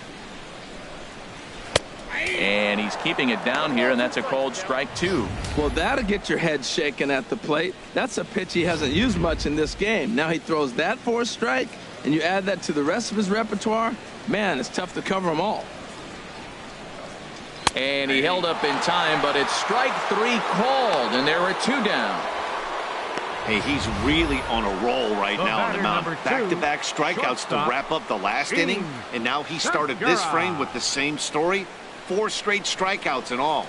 And he's keeping it down here, and that's a called strike 2. Well, that'll get your head shaken at the plate. That's a pitch he hasn't used much in this game. Now he throws that for a strike, and you add that to the rest of his repertoire. Man, it's tough to cover them all. And he held up in time, but it's strike 3 called, and there are 2 down. Hey, he's really on a roll right now on the mound. Back-to-back strikeouts to wrap up the last inning, and now he started this frame with the same story. 4 straight strikeouts and all.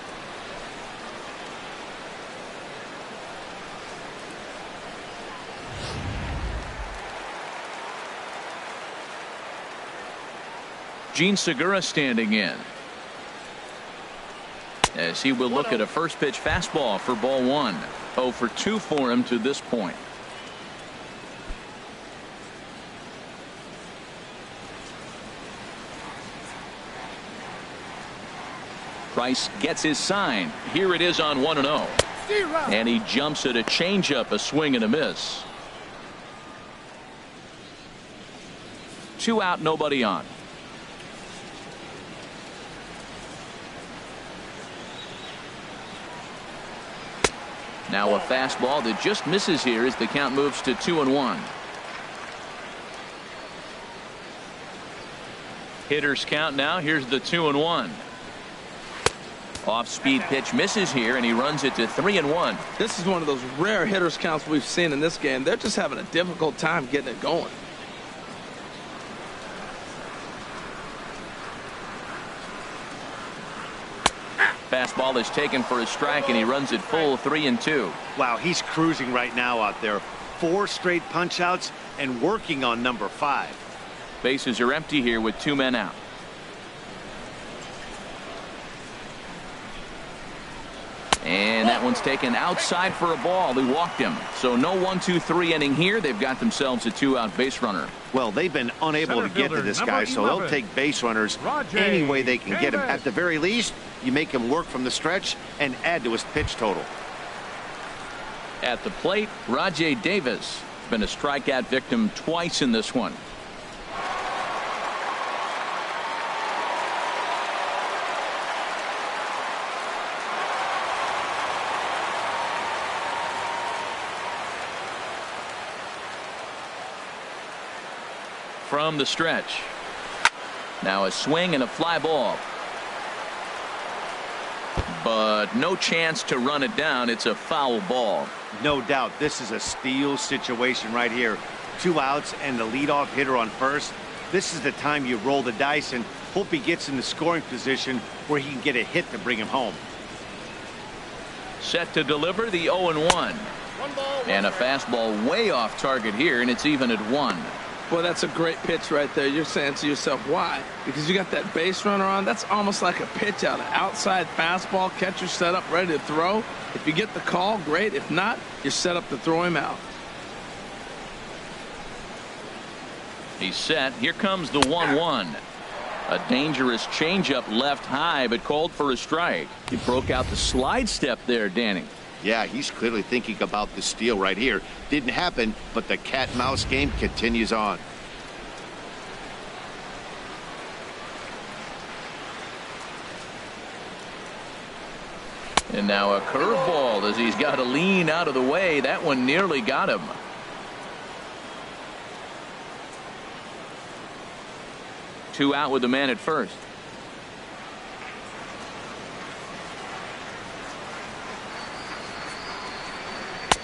Gene Segura standing in, as he will look at a first pitch fastball for ball 1. 0 for 2 for him to this point. Price gets his sign. Here it is on 1-0. And he jumps at a changeup, a swing and a miss. 2 out, nobody on. Now a fastball that just misses here as the count moves to 2-1. Hitters count now. Here's the 2-1. Off-speed pitch misses here, and he runs it to 3-1. This is one of those rare hitters counts we've seen in this game. They're just having a difficult time getting it going. Fastball is taken for a strike, and he runs it full. 3-2. Wow, he's cruising right now out there. 4 straight punch-outs and working on number 5. Bases are empty here with 2 men out. And that one's taken outside for a ball. He walked him. So no 1-2-3 inning here. They've got themselves a 2-out base runner. Well, they've been unable to get to this guy, so they'll take base runners any way they can get him. At the very least, you make him work from the stretch and add to his pitch total. At the plate, Rajay Davis. Been a strikeout victim twice in this one. From the stretch. Now a swing and a fly ball. But no chance to run it down. It's a foul ball. No doubt this is a steal situation right here. 2 outs and the leadoff hitter on first. This is the time you roll the dice and hope he gets in the scoring position where he can get a hit to bring him home. Set to deliver the 0-1. And a fastball way off target here, and it's even at 1. Well, that's a great pitch right there. You're saying to yourself, why? Because you got that base runner on. That's almost like a pitch out. An outside fastball, catcher set up, ready to throw. If you get the call, great. If not, you're set up to throw him out. He's set. Here comes the 1-1. A dangerous changeup left high, but called for a strike. He broke out the slide step there, Danny. Yeah, he's clearly thinking about the steal right here. Didn't happen, but the cat-mouse game continues on. And now a curveball as he's got to lean out of the way. That one nearly got him. Two out with the man at first.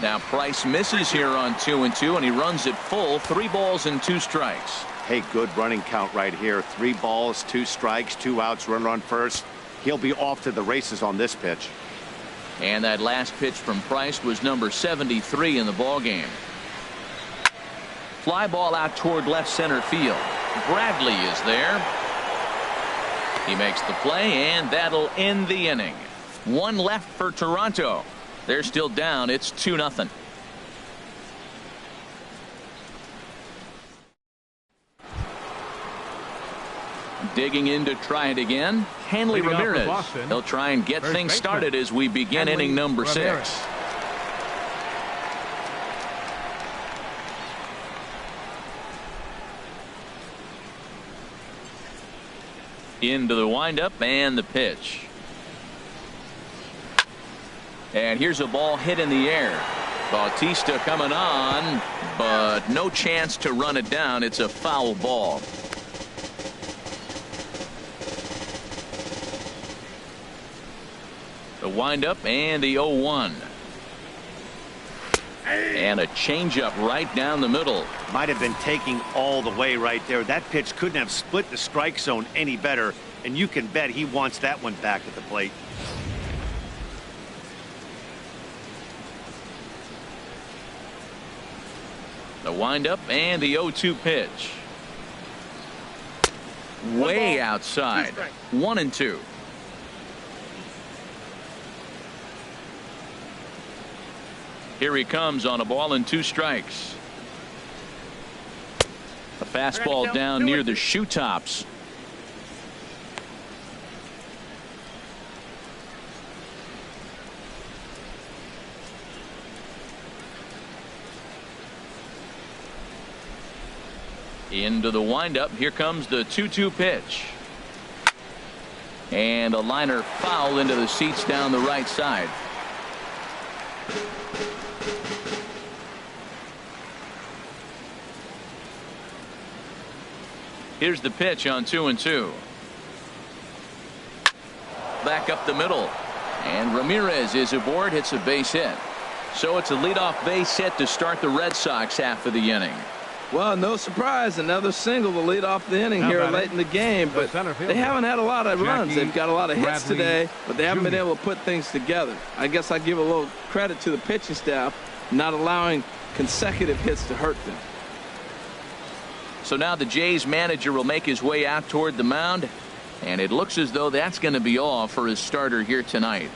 Now Price misses here on 2-2, and he runs it full. 3 balls and 2 strikes. Hey, good running count right here. 3 balls, 2 strikes, 2 outs, runner on first. He'll be off to the races on this pitch. And that last pitch from Price was number 73 in the ball game. Fly ball out toward left center field. Bradley is there. He makes the play, and that'll end the inning. 1 left for Toronto. They're still down. It's 2-0. Digging in to try it again, Hanley Ramirez. He'll try and get things started as we begin inning number 6. Into the windup and the pitch. And here's a ball hit in the air. Bautista coming on, but no chance to run it down. It's a foul ball. The windup and the 0-1. And a changeup right down the middle. Might have been taking all the way right there. That pitch couldn't have split the strike zone any better, and you can bet he wants that one back at the plate. The windup and the 0-2 pitch. Way outside. 1-2. Here he comes on a ball and 2 strikes. A fastball down near the shoe tops. Into the windup. Here comes the 2-2 pitch. And a liner foul into the seats down the right side. Here's the pitch on 2-2. Back up the middle. And Ramirez is aboard, hits a base hit. So it's a leadoff base hit to start the Red Sox half of the inning. Well, no surprise, another single to lead off the inning here late in the game, but they haven't had a lot of runs. They've got a lot of hits today, but they haven't been able to put things together. I guess I give a little credit to the pitching staff not allowing consecutive hits to hurt them. So now the Jays manager will make his way out toward the mound, and it looks as though that's going to be all for his starter here tonight.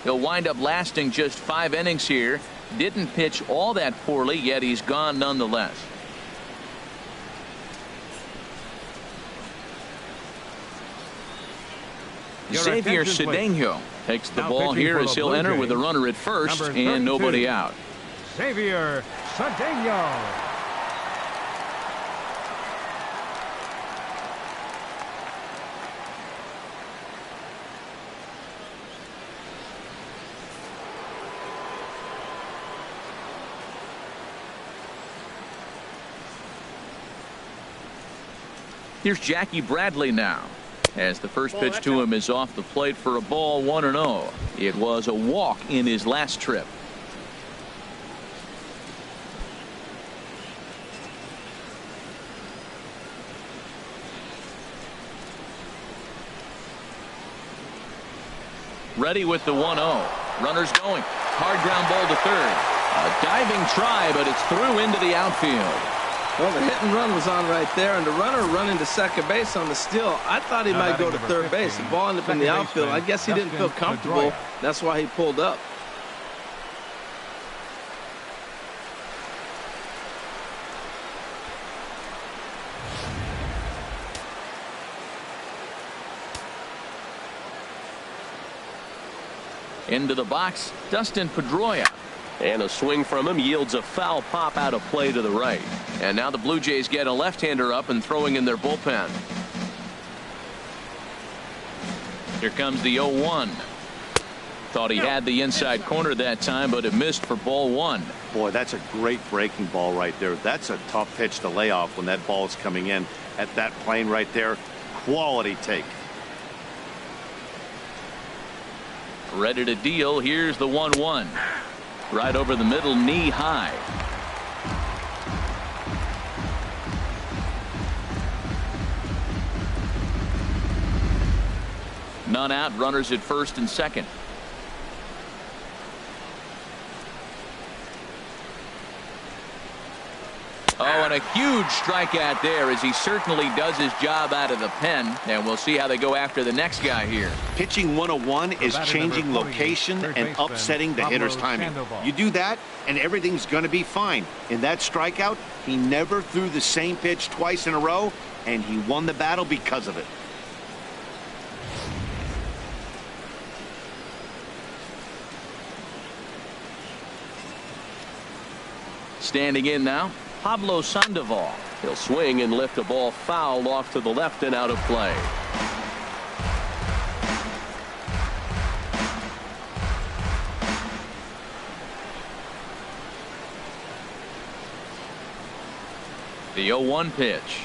He'll wind up lasting just 5 innings here. Didn't pitch all that poorly, yet he's gone nonetheless. Xavier Cedeno takes the ball here as he'll enter with a runner at first and nobody out. Xavier Cedeno. Here's Jackie Bradley now, as the first pitch to him is off the plate for a ball, 1-0. It was a walk in his last trip. Ready with the 1-0. Runners going. Hard ground ball to third. A diving try, but it's through into the outfield. Well, the hit and run was on right there, and the runner running to second base on the steal. I thought he might go to third base. The ball ended up in the outfield. I guess he didn't feel comfortable. That's why he pulled up. Into the box, Dustin Pedroia. And a swing from him yields a foul pop out of play to the right. And now the Blue Jays get a left-hander up and throwing in their bullpen. Here comes the 0-1. Thought he had the inside corner that time, but it missed for ball 1. Boy, that's a great breaking ball right there. That's a tough pitch to lay off when that ball is coming in at that plane right there. Quality take. Ready to deal. Here's the 1-1. Right over the middle, knee high. None out, runners at first and second. Oh, and a huge strikeout there as he certainly does his job out of the pen. And we'll see how they go after the next guy here. Pitching 101 is changing location and upsetting the hitter's timing. You do that, and everything's going to be fine. In that strikeout, he never threw the same pitch twice in a row, and he won the battle because of it. Standing in now, Pablo Sandoval. He'll swing and lift a ball foul off to the left and out of play. The 0-1 pitch.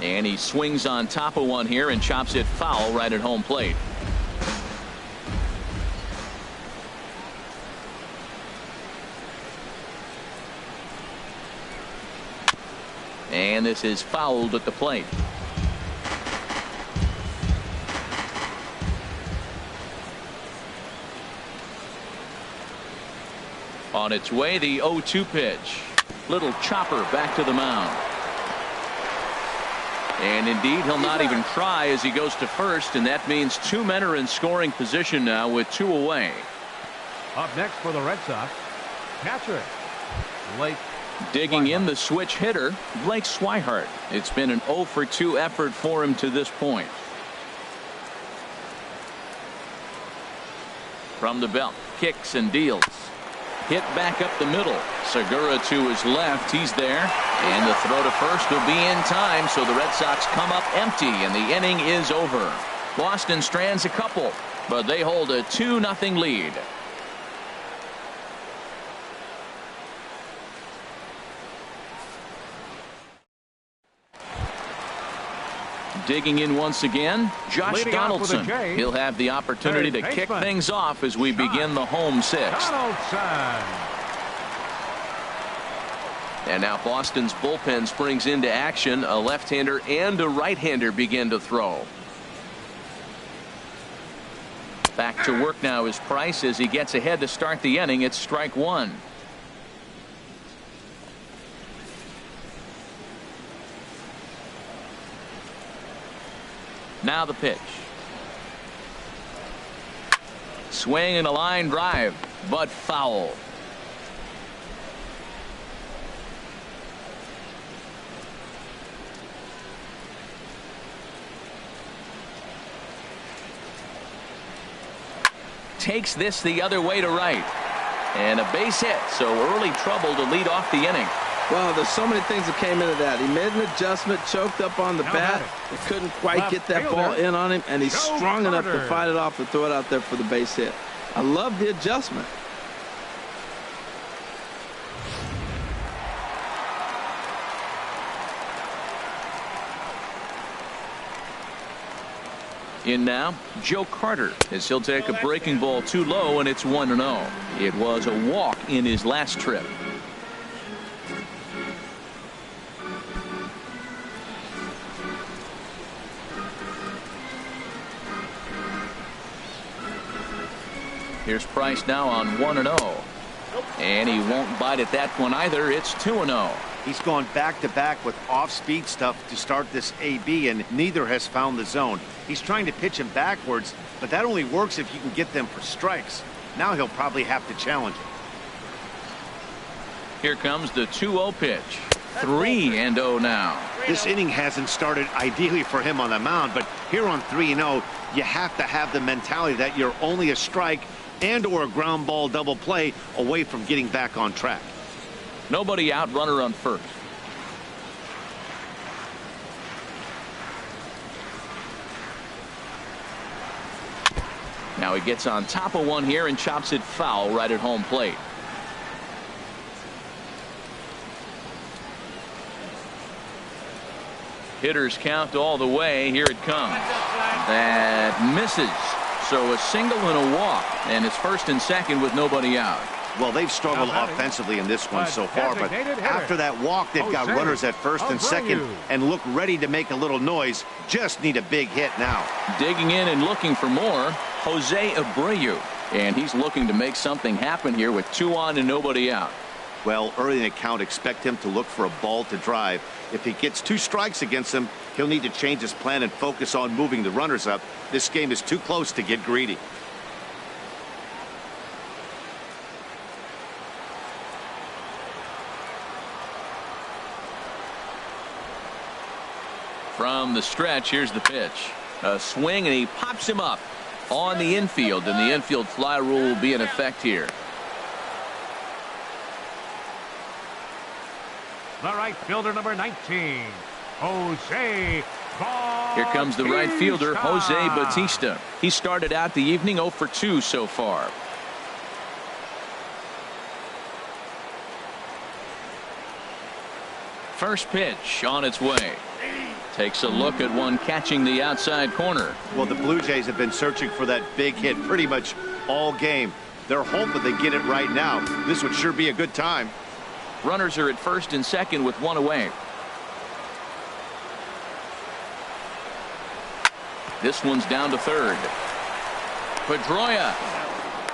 And he swings on top of one here and chops it foul right at home plate. And this is fouled at the plate. On its way, the 0-2 pitch. Little chopper back to the mound. And indeed, he'll not even try as he goes to first, and that means two men are in scoring position now with two away. Up next for the Red Sox, catcher Blake. Digging in, the switch hitter, Blake Swihart. It's been an 0-for-2 effort for him to this point. From the belt, kicks and deals. Hit back up the middle. Segura to his left. He's there. And the throw to first will be in time, so the Red Sox come up empty, and the inning is over. Boston strands a couple, but they hold a 2-0 lead. Digging in once again, Josh Donaldson. He'll have the opportunity to kick things off as we begin the home sixth. And now Boston's bullpen springs into action. A left-hander and a right-hander begin to throw. Back to work now is Price as he gets ahead to start the inning. It's strike one. Now the pitch. Swing and a line drive, but foul. Takes this the other way to right. And a base hit, so early trouble to lead off the inning. Well, there's so many things that came into that. He made an adjustment, choked up on the bat, but couldn't quite get that ball in on him, and he's strong enough to fight it off and throw it out there for the base hit. I love the adjustment. In now, Joe Carter, as he'll take a breaking ball too low, and it's 1-0. It was a walk in his last trip. Here's Price now on 1-0. And he won't bite at that one either. It's 2-0. He's gone back-to-back with off-speed stuff to start this AB, and neither has found the zone. He's trying to pitch him backwards, but that only works if you can get them for strikes. Now he'll probably have to challenge it. Here comes the 2-0 pitch. 3-0 now. This inning hasn't started ideally for him on the mound, but here on 3-0, you have to have the mentality that you're only a strike and or a ground ball double play away from getting back on track. Nobody out, runner on first. Now he gets on top of one here and chops it foul right at home plate. Hitters count all the way. Here it comes. That misses. So a single and a walk, and it's first and second with nobody out. Well, they've struggled offensively in this one so far, but after that walk, they've got runners at first and second and look ready to make a little noise. Just need a big hit now. Digging in and looking for more, Jose Abreu. And he's looking to make something happen here with 2 on and nobody out. Well, early in the count, expect him to look for a ball to drive. If he gets 2 strikes against him, he'll need to change his plan and focus on moving the runners up. This game is too close to get greedy. From the stretch, here's the pitch. A swing, and he pops him up on the infield, and the infield fly rule will be in effect here. The right fielder, number 19, Jose Bautista. Here comes the right fielder, Jose Bautista. He started out the evening 0 for 2 so far. First pitch on its way. Takes a look at one catching the outside corner. Well, the Blue Jays have been searching for that big hit pretty much all game. They're hoping they get it right now. This would sure be a good time. Runners are at first and second with 1 away. This one's down to third. Pedroia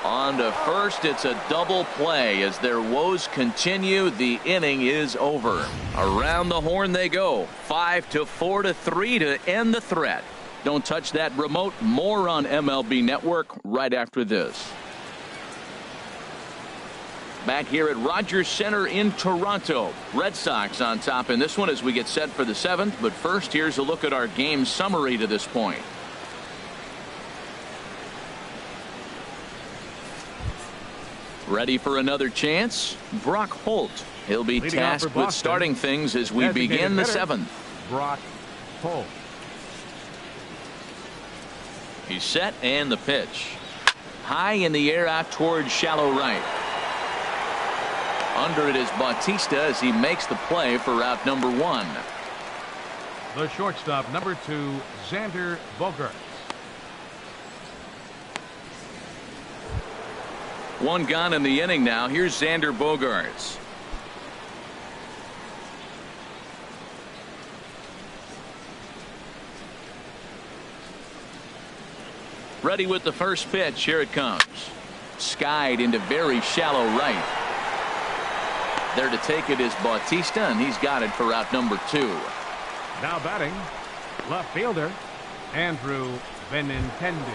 on to first. It's a double play as their woes continue. The inning is over. Around the horn they go. 5 to 4 to 3 to end the threat. Don't touch that remote. More on MLB Network right after this. Back here at Rogers Center in Toronto. Red Sox on top in this one as we get set for the 7th. But first, here's a look at our game summary to this point. Ready for another chance? Brock Holt. He'll be tasked with starting things as we begin the 7th. Brock Holt. He's set, and the pitch. High in the air out towards shallow right. Under it is Bautista as he makes the play for out number 1. The shortstop, number 2, Xander Bogaerts. 1 gone in the inning now. Here's Xander Bogaerts. Ready with the first pitch. Here it comes. Skied into very shallow right. There to take it is Bautista, and he's got it for out number 2. Now batting, left fielder, Andrew Benintendi.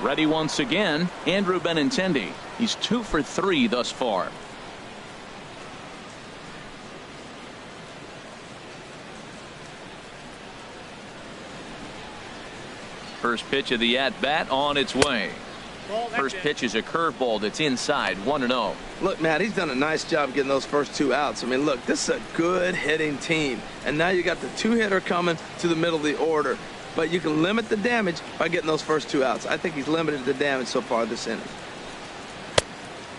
Ready once again, Andrew Benintendi. He's 2 for 3 thus far. First pitch of the at-bat on its way. First pitch is a curveball that's inside, 1-0. Look, Matt, he's done a nice job getting those first 2 outs. I mean, look, this is a good hitting team. And now you got the 2-hitter coming to the middle of the order. But you can limit the damage by getting those first 2 outs. I think he's limited the damage so far this inning.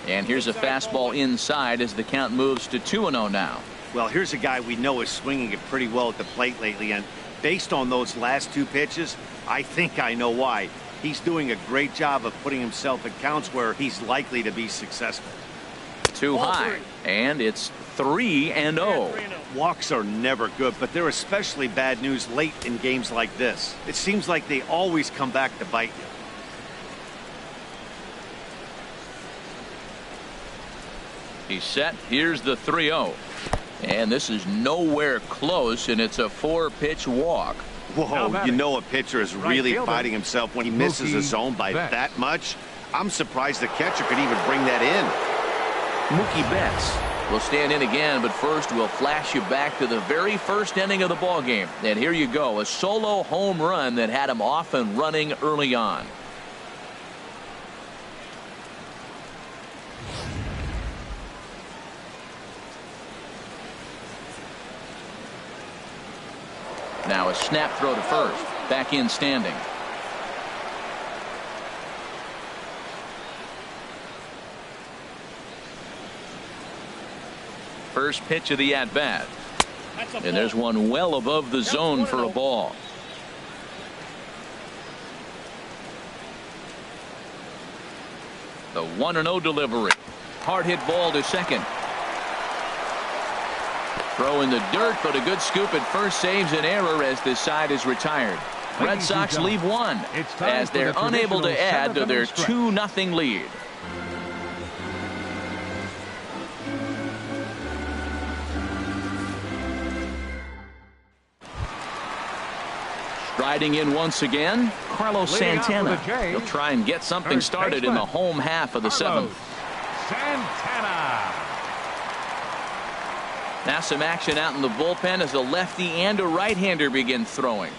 And here's a fastball inside as the count moves to 2-0 now. Well, here's a guy we know is swinging it pretty well at the plate lately, and based on those last 2 pitches, I think I know why. He's doing a great job of putting himself at counts where he's likely to be successful. Too high, and it's 3-0. Walks are never good, but they're especially bad news late in games like this. It seems like they always come back to bite you. He's set. Here's the 3-0. And this is nowhere close, and it's a 4-pitch walk. Whoa, you know a pitcher is really fighting himself when he misses a zone by that much. I'm surprised the catcher could even bring that in. Mookie Betts will stand in again, but first we'll flash you back to the very first inning of the ball game. And here you go, a solo home run that had him off and running early on. Now a snap throw to first. Back in standing. First pitch of the at-bat. And there's one well above the zone for a ball. The 1-0 delivery. Hard hit ball to second. Throw in the dirt, but a good scoop at first saves an error as this side is retired. Red Sox leave one as they're unable to add to their 2-0 lead. Striding in once again, Carlos Santana. He'll try and get something started in the home half of the seventh. Santana. Now some action out in the bullpen as a lefty and a right-hander begin throwing.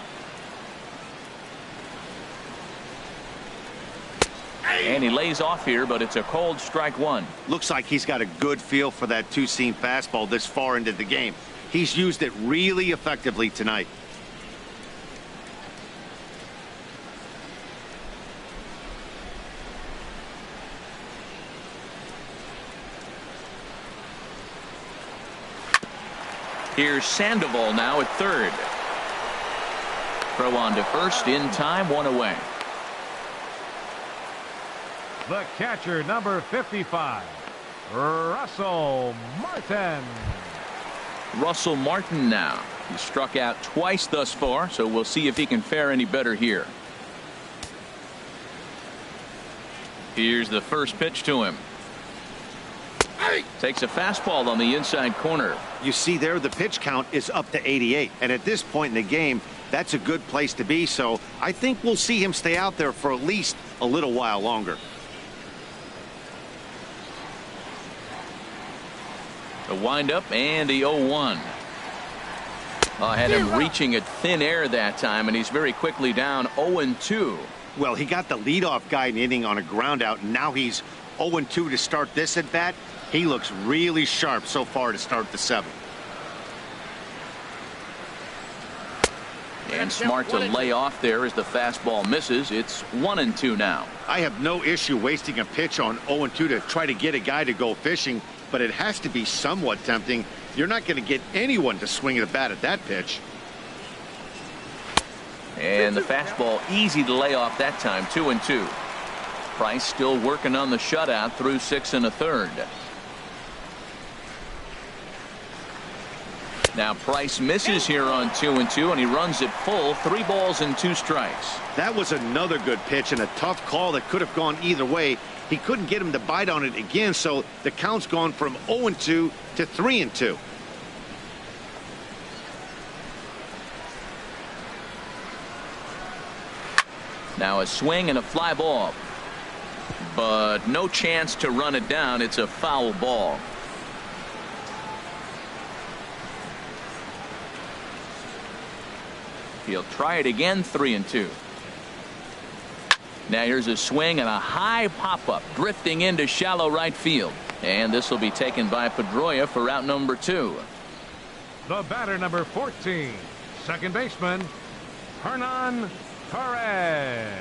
And he lays off here, but it's a cold strike one. Looks like he's got a good feel for that two-seam fastball this far into the game. He's used it really effectively tonight. Here's Sandoval now at third. Throw on to first in time, one away. The catcher, number 55, Russell Martin. Russell Martin now. He struck out twice thus far, so we'll see if he can fare any better here. Here's the first pitch to him. Takes a fastball on the inside corner. You see there, the pitch count is up to 88. And at this point in the game, that's a good place to be. So I think we'll see him stay out there for at least a little while longer. The windup and the 0-1. Had him reaching at thin air that time, and he's very quickly down 0-2. Well, he got the leadoff guy in the inning on a ground out, and now he's 0-2 to start this at bat. He looks really sharp so far to start the seventh. And smart to lay off there as the fastball misses. It's 1-2 now. I have no issue wasting a pitch on 0-2 to try to get a guy to go fishing, but it has to be somewhat tempting. You're not going to get anyone to swing the bat at that pitch. And the fastball easy to lay off that time. 2-2. Price still working on the shutout through 6 1/3. Now Price misses here on 2-2, and he runs it full. 3 balls and 2 strikes. That was another good pitch and a tough call that could have gone either way. He couldn't get him to bite on it again, so the count's gone from 0-2 to 3-2. Now a swing and a fly ball, but no chance to run it down. It's a foul ball. He'll try it again. 3-2. Now here's a swing and a high pop-up drifting into shallow right field, and this will be taken by Pedroia for out number 2. The batter, number 14, second baseman, Hernan Perez.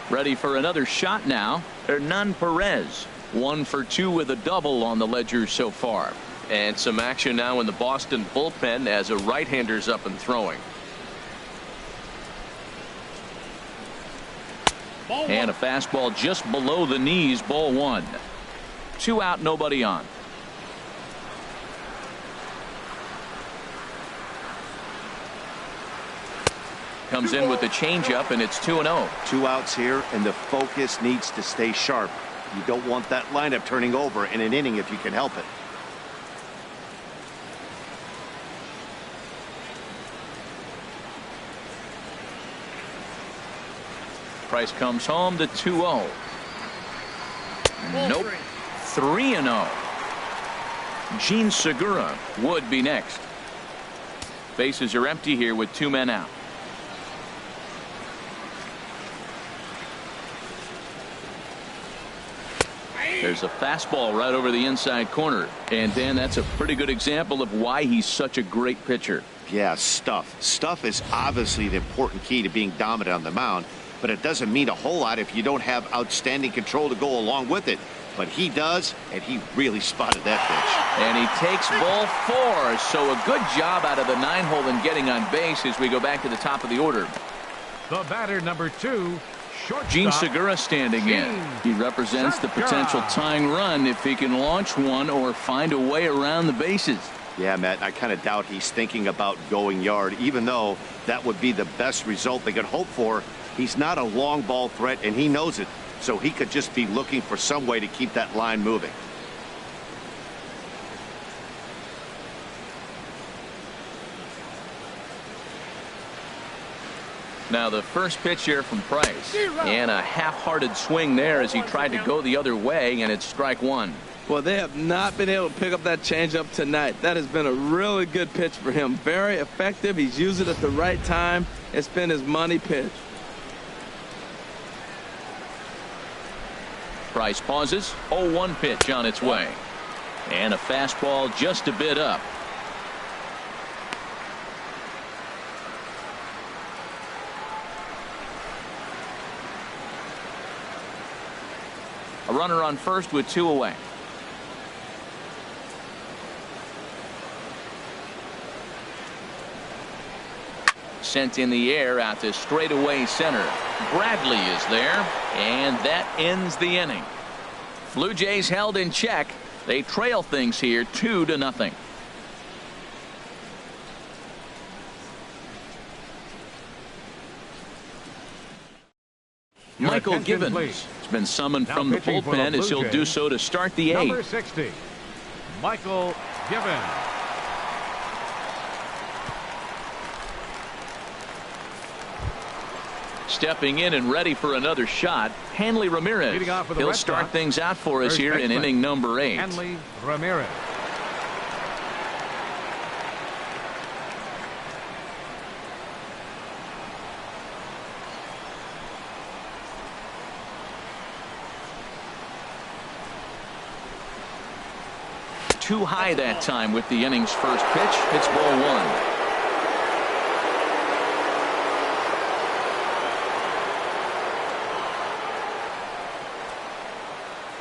Ready for another shot now. Hernan Perez, 1 for 2 with a double on the ledger so far. And some action now in the Boston bullpen as a right-hander's up and throwing. And a fastball just below the knees, ball 1. 2 out, nobody on. Comes in with the changeup, and it's 2-0. 2 outs here, and the focus needs to stay sharp. You don't want that lineup turning over in an inning if you can help it. Price comes home to 2-0. Nope. 3-0. Gene Segura would be next. Bases are empty here with 2 men out. There's a fastball right over the inside corner. And Dan, that's a pretty good example of why he's such a great pitcher. Yeah, stuff. Stuff is obviously the important key to being dominant on the mound, but it doesn't mean a whole lot if you don't have outstanding control to go along with it. But he does, and he really spotted that pitch. And he takes ball 4. So a good job out of the 9-hole in getting on base as we go back to the top of the order. The batter, number 2, Gene Segura standing in. He represents the potential tying run if he can launch one or find a way around the bases. Yeah, Matt, I kind of doubt he's thinking about going yard, even though that would be the best result they could hope for. He's not a long ball threat, and he knows it, so he could just be looking for some way to keep that line moving. Now the first pitch here from Price, and a half-hearted swing there as he tried to go the other way, and it's strike one. Well, they have not been able to pick up that changeup tonight. That has been a really good pitch for him. Very effective. He's used it at the right time. It's been his money pitch. Price pauses. 0-1 pitch on its way. And a fastball just a bit up. A runner on first with 2 away. Sent in the air out to straightaway center. Bradley is there, and that ends the inning. Blue Jays held in check. They trail things here 2-0. Michael Givens has been summoned from the bullpen as he'll do so to start the 8th. Number 60, Michael Givens. Stepping in and ready for another shot, Hanley Ramirez. He'll start things out for us here in inning number 8. Hanley Ramirez. Too high that time with the inning's first pitch. It's ball 1.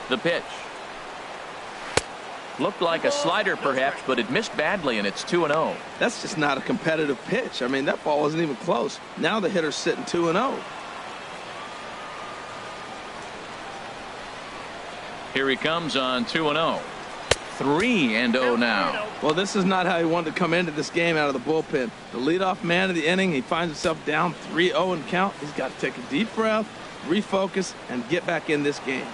The pitch. Looked like a slider perhaps, but it missed badly, and it's 2-0. That's just not a competitive pitch. I mean, that ball wasn't even close. Now the hitter's sitting 2-0. Here he comes on 2-0. 3-0 now. Well, this is not how he wanted to come into this game out of the bullpen. The leadoff man of the inning, he finds himself down 3-0 in count. He's got to take a deep breath, refocus, and get back in this game.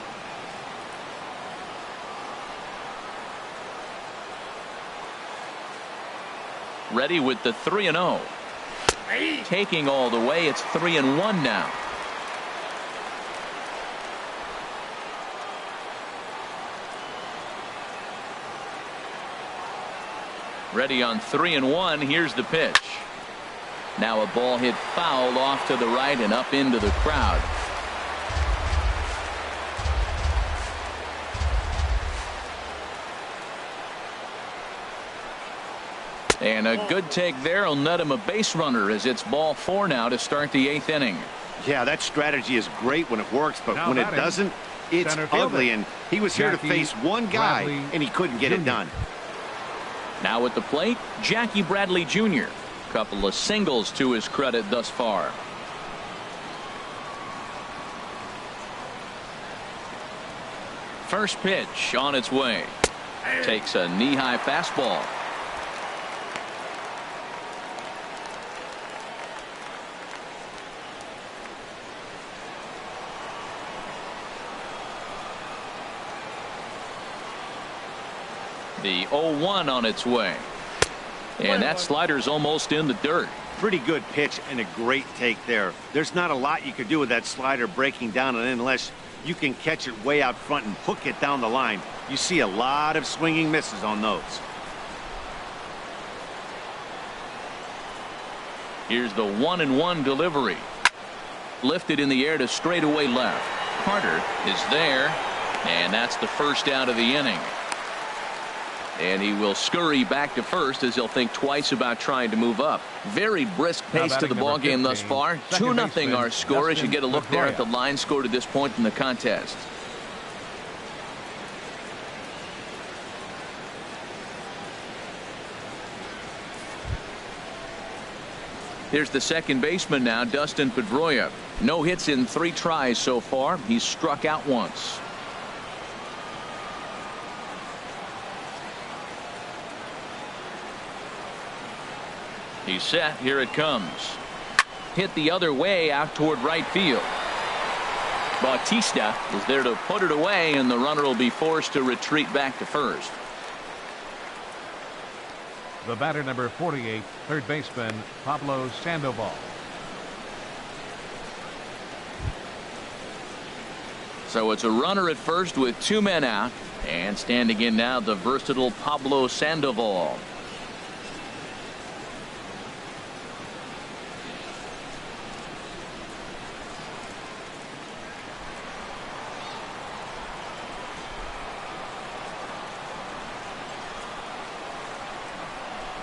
Ready with the 3-0. Taking all the way, it's 3-1 now. Ready on 3-1. Here's the pitch. Now a ball hit foul off to the right and up into the crowd. And a good take there will net him a base runner as it's ball 4 now to start the 8th inning. Yeah, that strategy is great when it works, but when it doesn't, it's ugly. And he was here to face one guy, and he couldn't get it done. Now at the plate, Jackie Bradley Jr. Couple of singles to his credit thus far. First pitch on its way. Takes a knee-high fastball. The 0-1 on its way. And that slider's almost in the dirt. Pretty good pitch and a great take there. There's not a lot you could do with that slider breaking down and in unless you can catch it way out front and hook it down the line. You see a lot of swinging misses on those. Here's the 1-1 delivery. Lifted in the air to straightaway left. Carter is there, and that's the first out of the inning. And he will scurry back to first as he'll think twice about trying to move up. Very brisk pace to the ball game thus far. 2-0 our score as you get a look there at the line score to this point in the contest. Here's the second baseman now, Dustin Pedroia. No hits in 3 tries so far. He's struck out once. He's set. Here it comes. Hit the other way out toward right field. Bautista is there to put it away, and the runner will be forced to retreat back to first. The batter, number 48, third baseman Pablo Sandoval. So it's a runner at first with 2 men out, and standing in now the versatile Pablo Sandoval.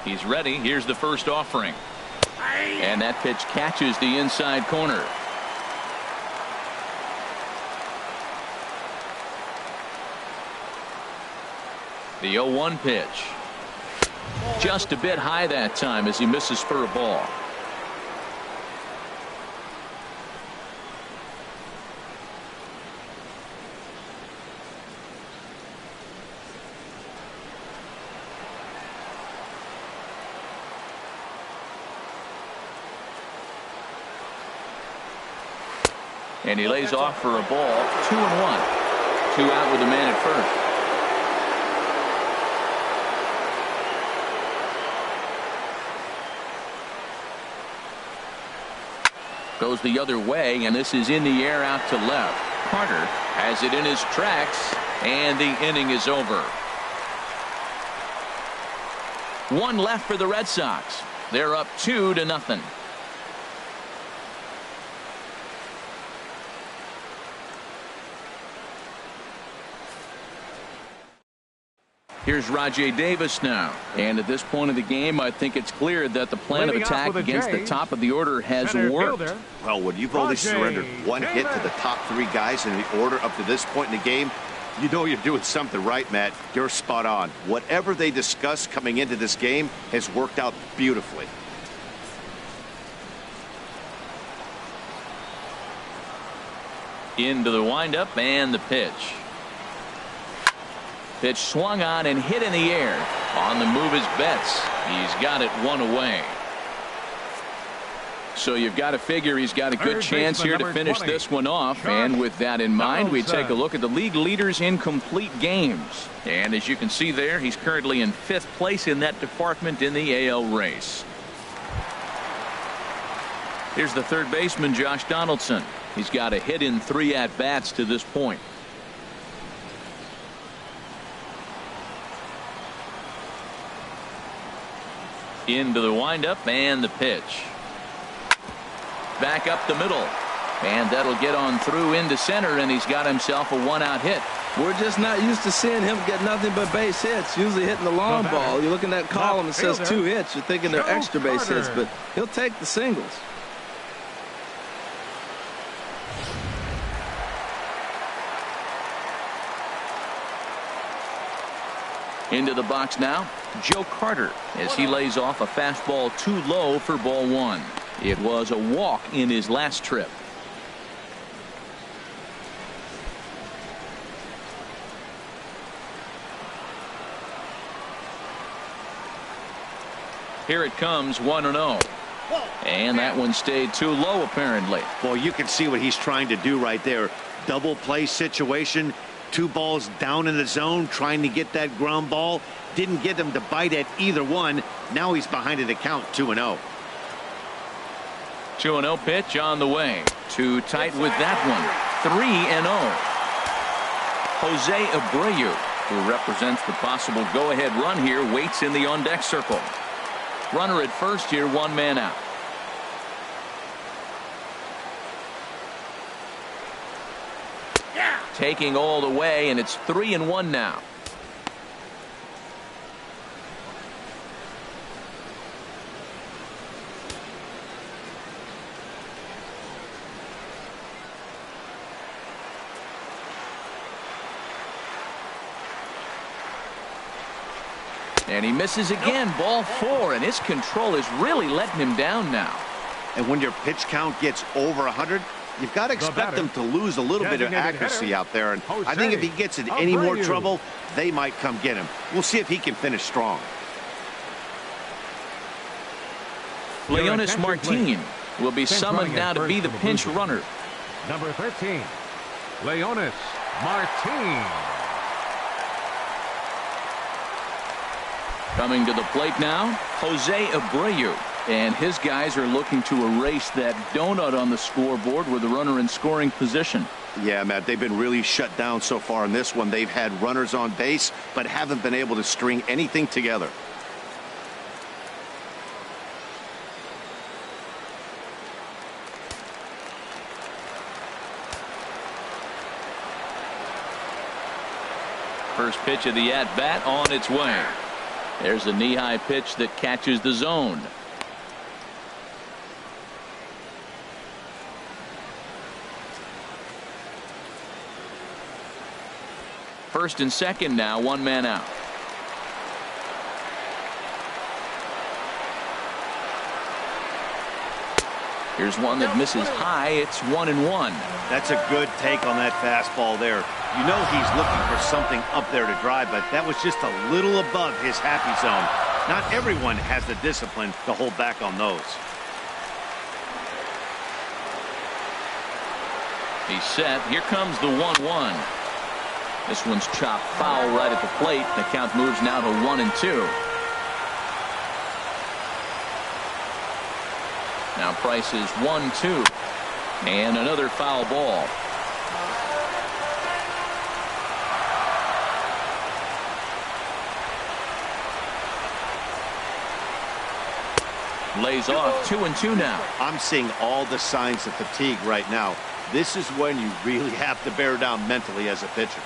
He's ready. Here's the first offering. And that pitch catches the inside corner. The 0-1 pitch. Just a bit high that time as he misses for a ball. And he lays off for a ball. 2-1. 2 out with a man at first. Goes the other way, and this is in the air out to left. Carter has it in his tracks, and the inning is over. 1 left for the Red Sox. They're up 2-0. Here's Rajay Davis now. And at this point of the game, I think it's clear that the plan of attack against the top of the order has worked. Well, when you've only surrendered 1 hit to the top 3 guys in the order up to this point in the game, you know you're doing something right, Matt. You're spot on. Whatever they discussed coming into this game has worked out beautifully. Into the windup and the pitch. Pitch swung on and hit in the air. On the move is Betts. He's got it 1 away. So you've got to figure he's got a good chance here to finish this one off. And with that in mind, we take a look at the league leaders in complete games. And as you can see there, he's currently in 5th place in that department in the AL race. Here's the third baseman, Josh Donaldson. He's got a hit in 3 at-bats to this point. Into the windup and the pitch. Back up the middle. And that'll get on through into center, and he's got himself a 1-out hit. We're just not used to seeing him get nothing but base hits. Usually hitting the long ball. You look in that column, it says 2 hits. You're thinking they're extra base hits, but he'll take the singles. Into the box now, Joe Carter, as he lays off a fastball too low for ball 1. It was a walk in his last trip. Here it comes, 1-0. And that one stayed too low, apparently. Well, you can see what he's trying to do right there. Double play situation. 2 balls down in the zone, trying to get that ground ball. Didn't get him to bite at either one. Now he's behind in the count, 2-0. 2-0 pitch on the way. Too tight with that one. 3-0. Jose Abreu, who represents the possible go-ahead run here, waits in the on-deck circle. Runner at first here, 1 man out. Taking all the way, and it's 3-1 now. And he misses again. Ball 4, and his control is really letting him down now. And when your pitch count gets over 100, you've got to expect them to lose a little bit of accuracy out there. And I think if he gets in any more trouble, they might come get him. We'll see if he can finish strong. Leonis Martin will be summoned now to be the pinch runner. Number 13, Leonis Martin. Coming to the plate now, Jose Abreu. And his guys are looking to erase that donut on the scoreboard with a runner in scoring position. Yeah, Matt, they've been really shut down so far in this one. They've had runners on base, but haven't been able to string anything together. First pitch of the at-bat on its way. There's a knee-high pitch that catches the zone. First and second now, one man out. Here's one that misses high. It's 1-1. That's a good take on that fastball there. You know he's looking for something up there to drive, but that was just a little above his happy zone. Not everyone has the discipline to hold back on those. He's set. Here comes the 1-1. This one's chopped foul right at the plate. The count moves now to 1-2. Now Price is 1-2. And another foul ball. Lays off 2-2 now. I'm seeing all the signs of fatigue right now. This is when you really have to bear down mentally as a pitcher.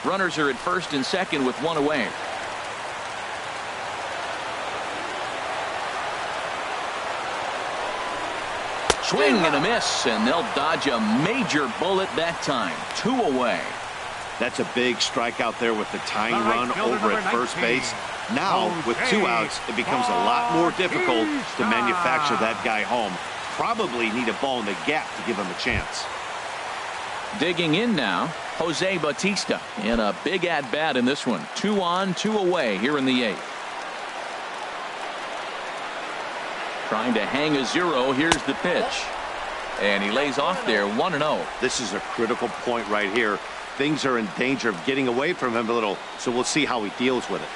Runners are at first and second with one away. Swing and a miss, and they'll dodge a major bullet that time. 2 away. That's a big strikeout there with the tying run over at first base. Now, with 2 outs, it becomes a lot more difficult to manufacture that guy home. Probably need a ball in the gap to give him a chance. Digging in now, Jose Bautista in a big at-bat in this one. 2 on, 2 away here in the 8th. Trying to hang a 0. Here's the pitch. And he lays off there, 1-0. This is a critical point right here. Things are in danger of getting away from him a little, so we'll see how he deals with it.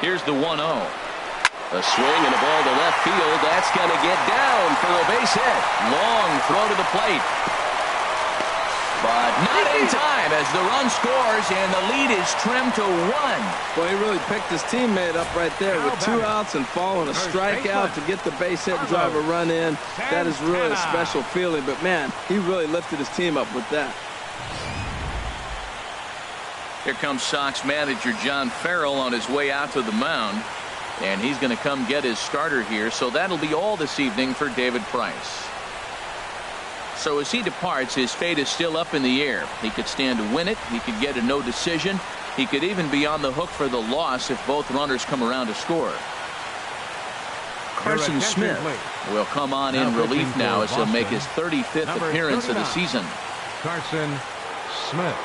Here's the 1-0. A swing and a ball to left field. That's going to get down for a base hit. Long throw to the plate. But not in time as the run scores and the lead is trimmed to 1. Well, he really picked his teammate up right there with 2 outs and following a strikeout to get the base hit and drive a run in. That is really a special feeling. But, man, he really lifted his team up with that. Here comes Sox manager John Farrell on his way out to the mound. And he's going to come get his starter here. So that'll be all this evening for David Price. So as he departs, his fate is still up in the air. He could stand to win it. He could get a no decision. He could even be on the hook for the loss if both runners come around to score. Carson Smith will come on in relief now as he'll make his 35th appearance of the season. Carson Smith.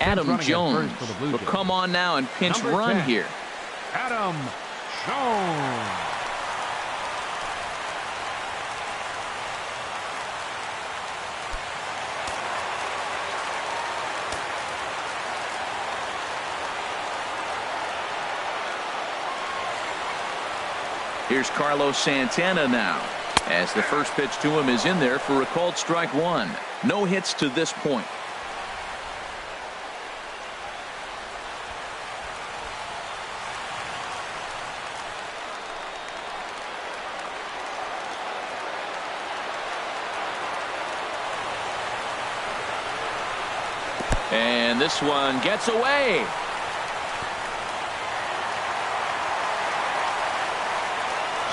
Adam Jones will come on now and pinch run here. Adam Jones. Here's Carlos Santana now, as the first pitch to him is in there for a called strike 1. No hits to this point. And this one gets away.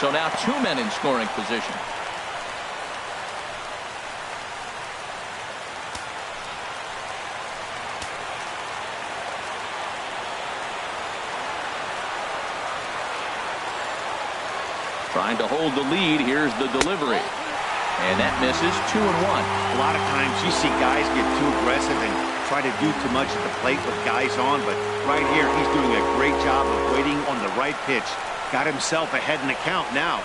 So now 2 men in scoring position. Trying to hold the lead. Here's the delivery. And that misses. 2-1. A lot of times you see guys get too aggressive and try to do too much at the plate with guys on, but right here he's doing a great job of waiting on the right pitch. Got himself ahead in the count now.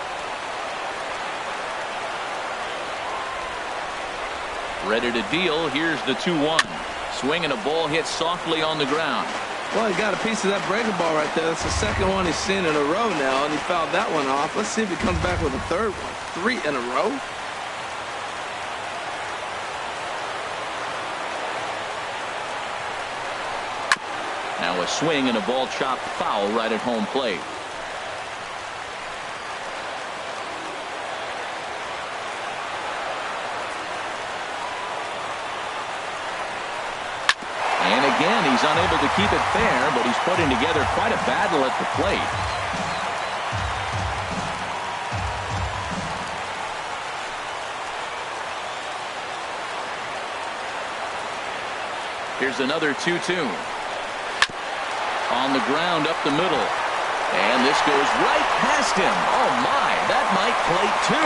Ready to deal. Here's the 2-1. Swinging a ball hit softly on the ground. Well, he got a piece of that breaking ball right there. That's the second one he's seen in a row now, and he fouled that one off. Let's see if he comes back with a third one. 3 in a row. Now a swing and a ball chopped foul right at home plate. And again, he's unable to keep it fair, but he's putting together quite a battle at the plate. Here's another 2-2. On the ground up the middle. And this goes right past him. Oh my, that might plate 2.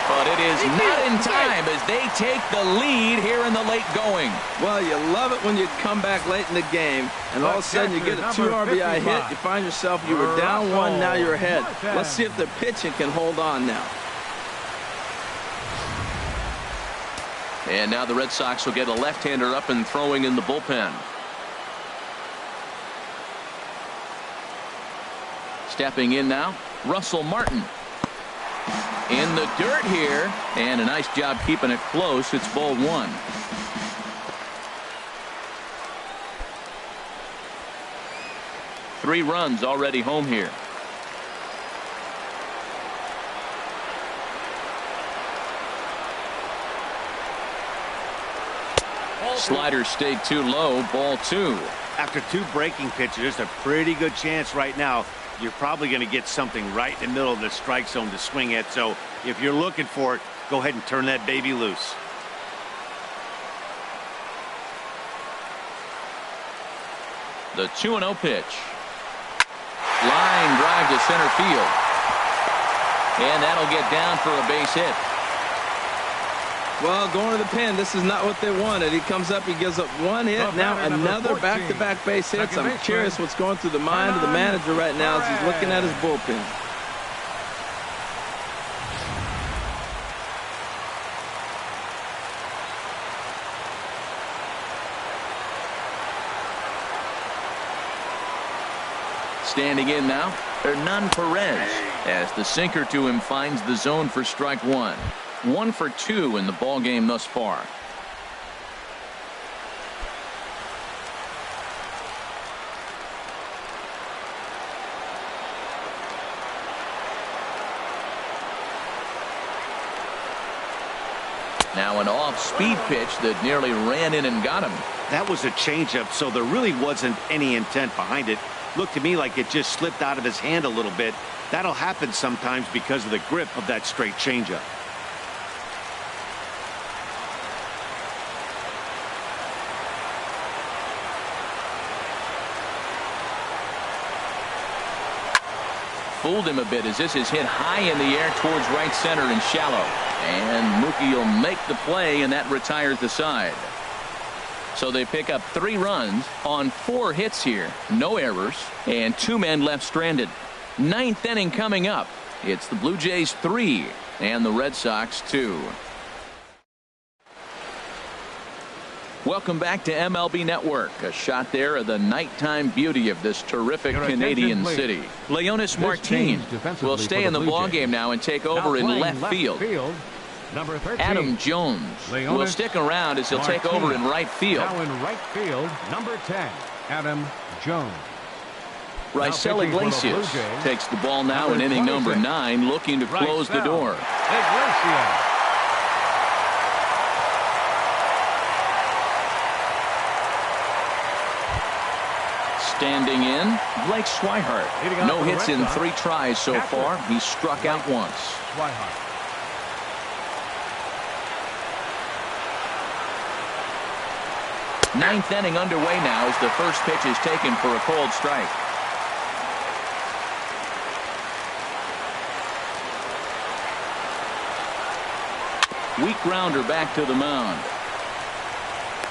But it is not in time as they take the lead here in the late going. Well, you love it when you come back late in the game and all of a sudden you get a 2 RBI hit. You find yourself, you were down 1, now you're ahead. Let's see if their pitching can hold on now. And now the Red Sox will get a left-hander up and throwing in the bullpen. Stepping in now, Russell Martin. In the dirt here, and a nice job keeping it close. It's ball 1. Three runs already home here. Slider stayed too low. Ball 2. After 2 breaking pitches, there's a pretty good chance right now you're probably going to get something right in the middle of the strike zone to swing at. So if you're looking for it, go ahead and turn that baby loose. The 2-0 pitch. Line drive to center field. And that'll get down for a base hit. Well, going to the pen, this is not what they wanted. He comes up, he gives up 1 hit, now another back-to-back base hits. I'm curious what's going through the mind of the manager right now as he's looking at his bullpen. Standing in now, Hernan Perez, as the sinker to him finds the zone for strike 1. 1 for 2 in the ball game thus far. Now an off-speed pitch that nearly ran in and got him. That was a changeup, so there really wasn't any intent behind it. Looked to me like it just slipped out of his hand a little bit. That'll happen sometimes because of the grip of that straight changeup. Fooled him a bit as this is hit high in the air towards right center and shallow. And Mookie will make the play, and that retires the side. So they pick up 3 runs on 4 hits here. No errors, and 2 men left stranded. 9th inning coming up. It's the Blue Jays 3 and the Red Sox 2. Welcome back to MLB Network. A shot there of the nighttime beauty of this terrific Canadian city. Leonis Martin will stay in the ballgame now and take over in left field. Number 13, Adam Jones will stick around as he'll take over in right field. Now in right field, number 10, Adam Jones. Raisel Iglesias takes the ball now in inning number 9, looking to close the door. Iglesias. Standing in, Blake Swihart. No hits in 3 tries so far. He's struck out once. Swihart. Ninth inning underway now as the first pitch is taken for a called strike. Weak grounder back to the mound.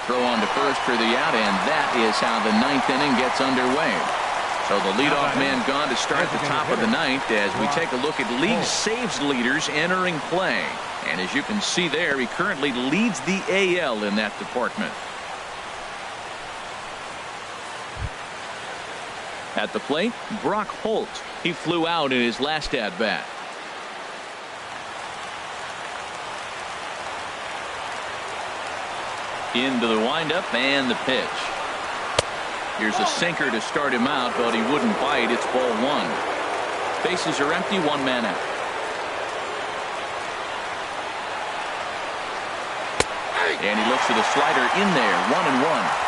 Throw on to first for the out, and that is how the ninth inning gets underway. So the leadoff man gone to start the top of the ninth as we take a look at league saves leaders entering play. And as you can see there, he currently leads the AL in that department. At the plate, Brock Holt. He flew out in his last at-bat. Into the windup and the pitch. Here's a sinker to start him out, but he wouldn't bite. It's ball 1. Bases are empty, 1 man out. And he looks for the slider in there, 1-1.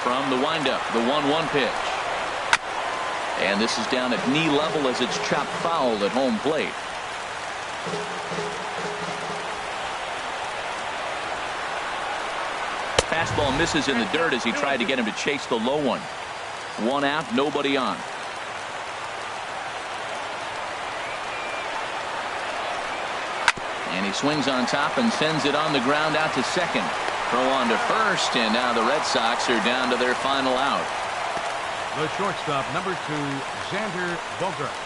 From the windup, the 1-1 pitch. And this is down at knee level as it's chopped foul at home plate. Fastball misses in the dirt as he tried to get him to chase the low one. 1 out, nobody on. And he swings on top and sends it on the ground out to second. Throw on to first, and now the Red Sox are down to their final out. The shortstop, number 2, Xander Bogaerts.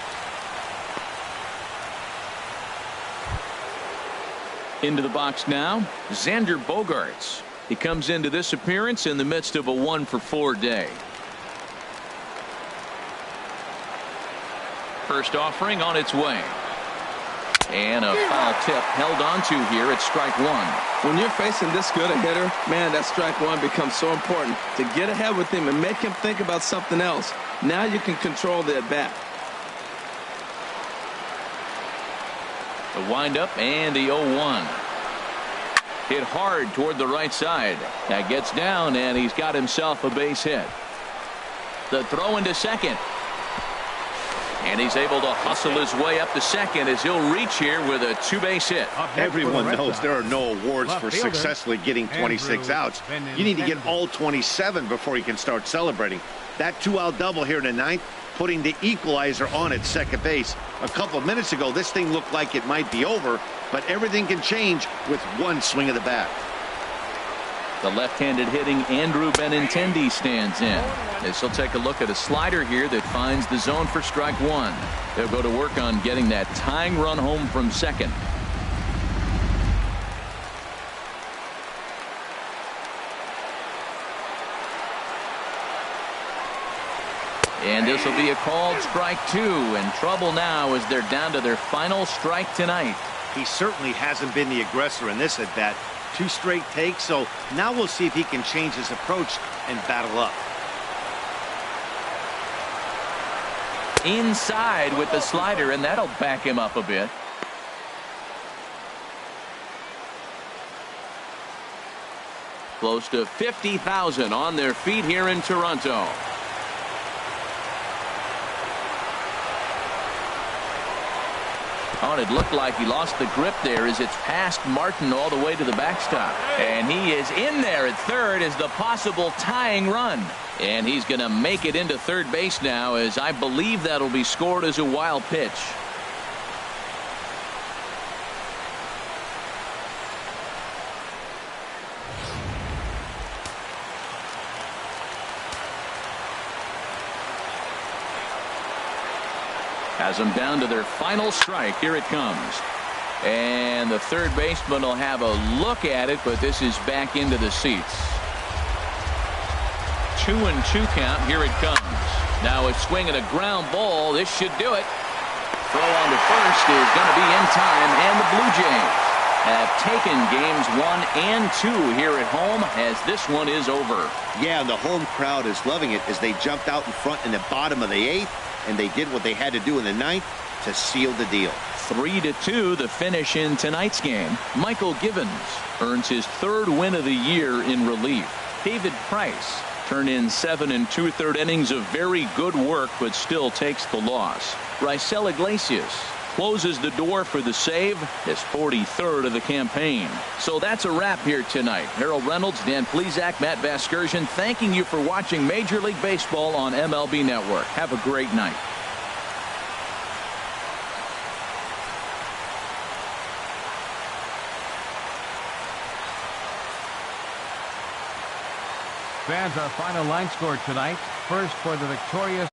Into the box now, Xander Bogaerts. He comes into this appearance in the midst of a 1-for-4 day. First offering on its way. And a foul tip held onto here at strike 1. When you're facing this good a hitter, man, that strike 1 becomes so important to get ahead with him and make him think about something else. Now you can control the at-bat. The windup and the 0-1. Hit hard toward the right side. That gets down, and he's got himself a base hit. The throw into second. And he's able to hustle his way up to second as he'll reach here with a 2-base hit. Everyone knows there are no awards for successfully getting 26 outs. You need to get all 27 before you can start celebrating. That 2-out double here in the ninth, putting the equalizer on at second base. A couple of minutes ago, this thing looked like it might be over, but everything can change with one swing of the bat. The left-handed hitting Andrew Benintendi stands in. This will take a look at a slider here that finds the zone for strike 1. They'll go to work on getting that tying run home from second. And this will be a called strike 2. In trouble now as they're down to their final strike tonight. He certainly hasn't been the aggressor in this at bat. 2 straight takes, so now we'll see if he can change his approach and battle up. Inside with the slider, and that'll back him up a bit. Close to 50,000 on their feet here in Toronto. Oh, and it looked like he lost the grip there as it's past Martin all the way to the backstop. And he is in there at third as the possible tying run. And he's going to make it into third base now, as I believe that'll be scored as a wild pitch. Has them down to their final strike. Here it comes. And the third baseman will have a look at it, but this is back into the seats. 2-2 count. Here it comes. Now a swing and a ground ball. This should do it. Throw on to first is going to be in time, and the Blue Jays have taken games 1 and 2 here at home as this one is over. Yeah, the home crowd is loving it as they jumped out in front in the bottom of the 8th and they did what they had to do in the ninth to seal the deal. 3-2 the finish in tonight's game. Michael Givens earns his 3rd win of the year in relief. David Price turned in 7 2/3 innings of very good work, but still takes the loss. Raisel Iglesias closes the door for the save, his 43rd of the campaign. So that's a wrap here tonight. Harold Reynolds, Dan Plesac, Matt Vasgersian, thanking you for watching Major League Baseball on MLB Network. Have a great night. Fans, our final line score tonight. First for the victorious